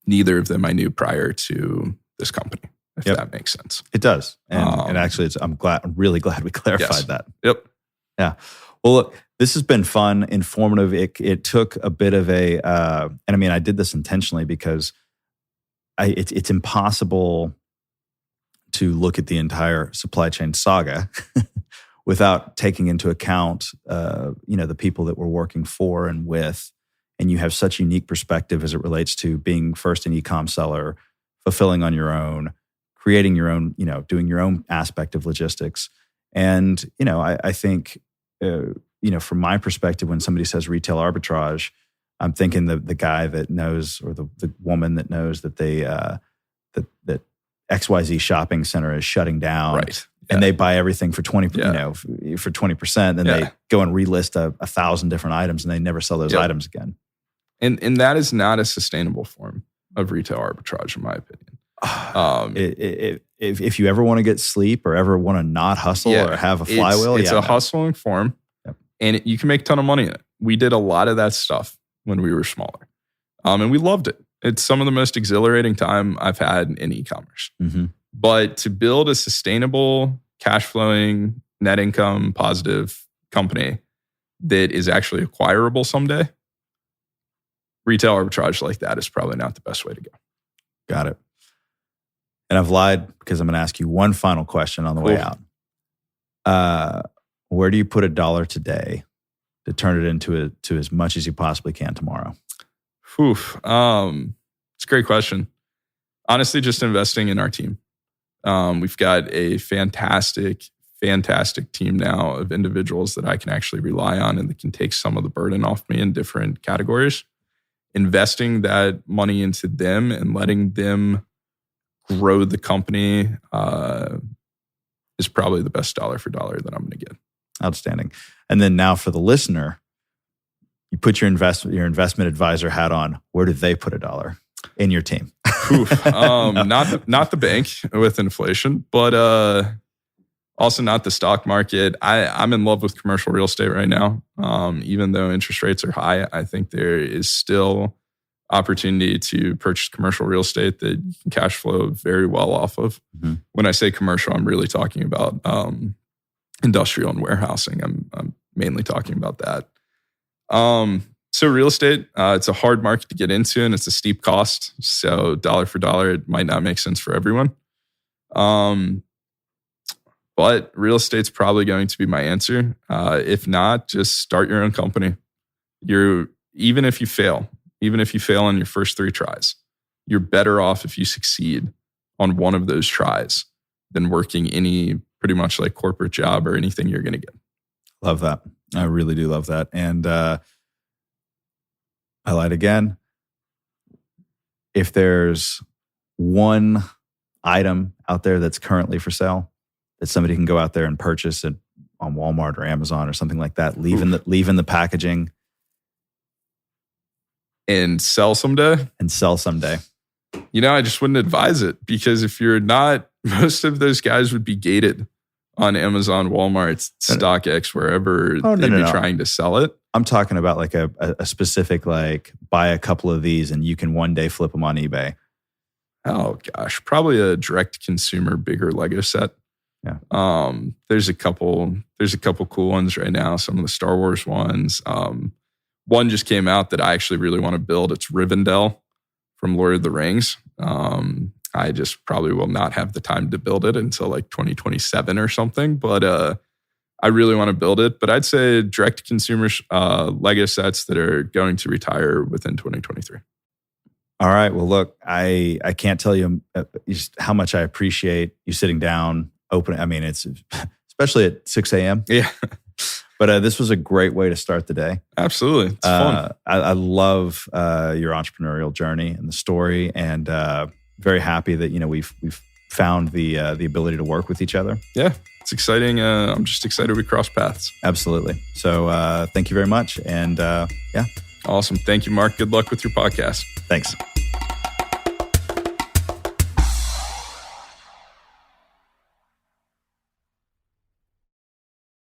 B: Neither of them I knew prior to this company, if that makes sense.
C: It does. And actually, I'm really glad we clarified that.
B: Yep.
C: Yeah. Well, look, this has been fun, informative. It took a bit of a, I did this intentionally because it's impossible to look at the entire supply chain saga without taking into account, the people that we're working for and with. And you have such unique perspective as it relates to being first an e-com seller, fulfilling on your own, creating your own, doing your own aspect of logistics. And, I think, from my perspective, when somebody says retail arbitrage, I'm thinking the guy that knows, or the woman that knows that they that XYZ shopping center is shutting down,
B: right? Yeah.
C: And they buy everything for 20%, for 20%. Then they go and relist 1,000 different items, and they never sell those items again.
B: And that is not a sustainable form of retail arbitrage, in my opinion.
C: If you ever want to get sleep or ever want to not hustle or have a flywheel,
B: it's a hustling form, and you can make a ton of money in it. We did a lot of that stuff when we were smaller, and we loved it. It's some of the most exhilarating time I've had in e-commerce.
C: Mm-hmm.
B: But to build a sustainable cash flowing, net income positive company that is actually acquirable someday, retail arbitrage like that is probably not the best way to go.
C: Got it. And I've lied because I'm going to ask you one final question on the way out. Where do you put $1 today to turn it into to as much as you possibly can tomorrow?
B: It's a great question. Honestly, just investing in our team. We've got a fantastic team now of individuals that I can actually rely on and that can take some of the burden off me in different categories. Investing that money into them and letting them grow the company is probably the best dollar for dollar that I'm going to get.
C: Outstanding. And then now for the listener, you put your investment advisor hat on. Where do they put $1 in your team? Not the bank with inflation, but also not the stock market. I'm in love with commercial real estate right now. Even though interest rates are high, I think there is still opportunity to purchase commercial real estate that you can cash flow very well off of. Mm-hmm. When I say commercial, I'm really talking about industrial and warehousing. I'm mainly talking about that. So real estate, it's a hard market to get into and it's a steep cost. So dollar for dollar, it might not make sense for everyone. But real estate's probably going to be my answer. If not, just start your own company. Even if you fail on your first 3 tries, you're better off if you succeed on one of those tries than working any pretty much like corporate job or anything you're going to get. Love that. I really do love that. And I lied again. If there's one item out there that's currently for sale that somebody can go out there and purchase it on Walmart or Amazon or something like that, leave in the packaging
B: and sell someday.
C: I
B: just wouldn't advise it because if you're not, most of those guys would be gated on Amazon, Walmart, StockX, wherever they'd be trying to sell it.
C: I'm talking about like a specific, like buy a couple of these and you can one day flip them on eBay.
B: Oh gosh, probably a direct consumer bigger Lego set.
C: Yeah.
B: There's a couple cool ones right now. Some of the Star Wars ones. One just came out that I actually really want to build. It's Rivendell from Lord of the Rings. I just probably will not have the time to build it until like 2027 or something. But I really want to build it. But I'd say direct consumer Lego sets that are going to retire within 2023.
C: All right. Well, look, I can't tell you just how much I appreciate you sitting down, opening. I mean, it's especially at 6 a.m.
B: Yeah.
C: But this was a great way to start the day.
B: Absolutely. It's fun.
C: I love your entrepreneurial journey and the story, and very happy that we've found the ability to work with each other.
B: Yeah, it's exciting. I'm just excited we cross paths.
C: Absolutely. So thank you very much. And yeah.
B: Awesome. Thank you, Mark. Good luck with your podcast.
C: Thanks.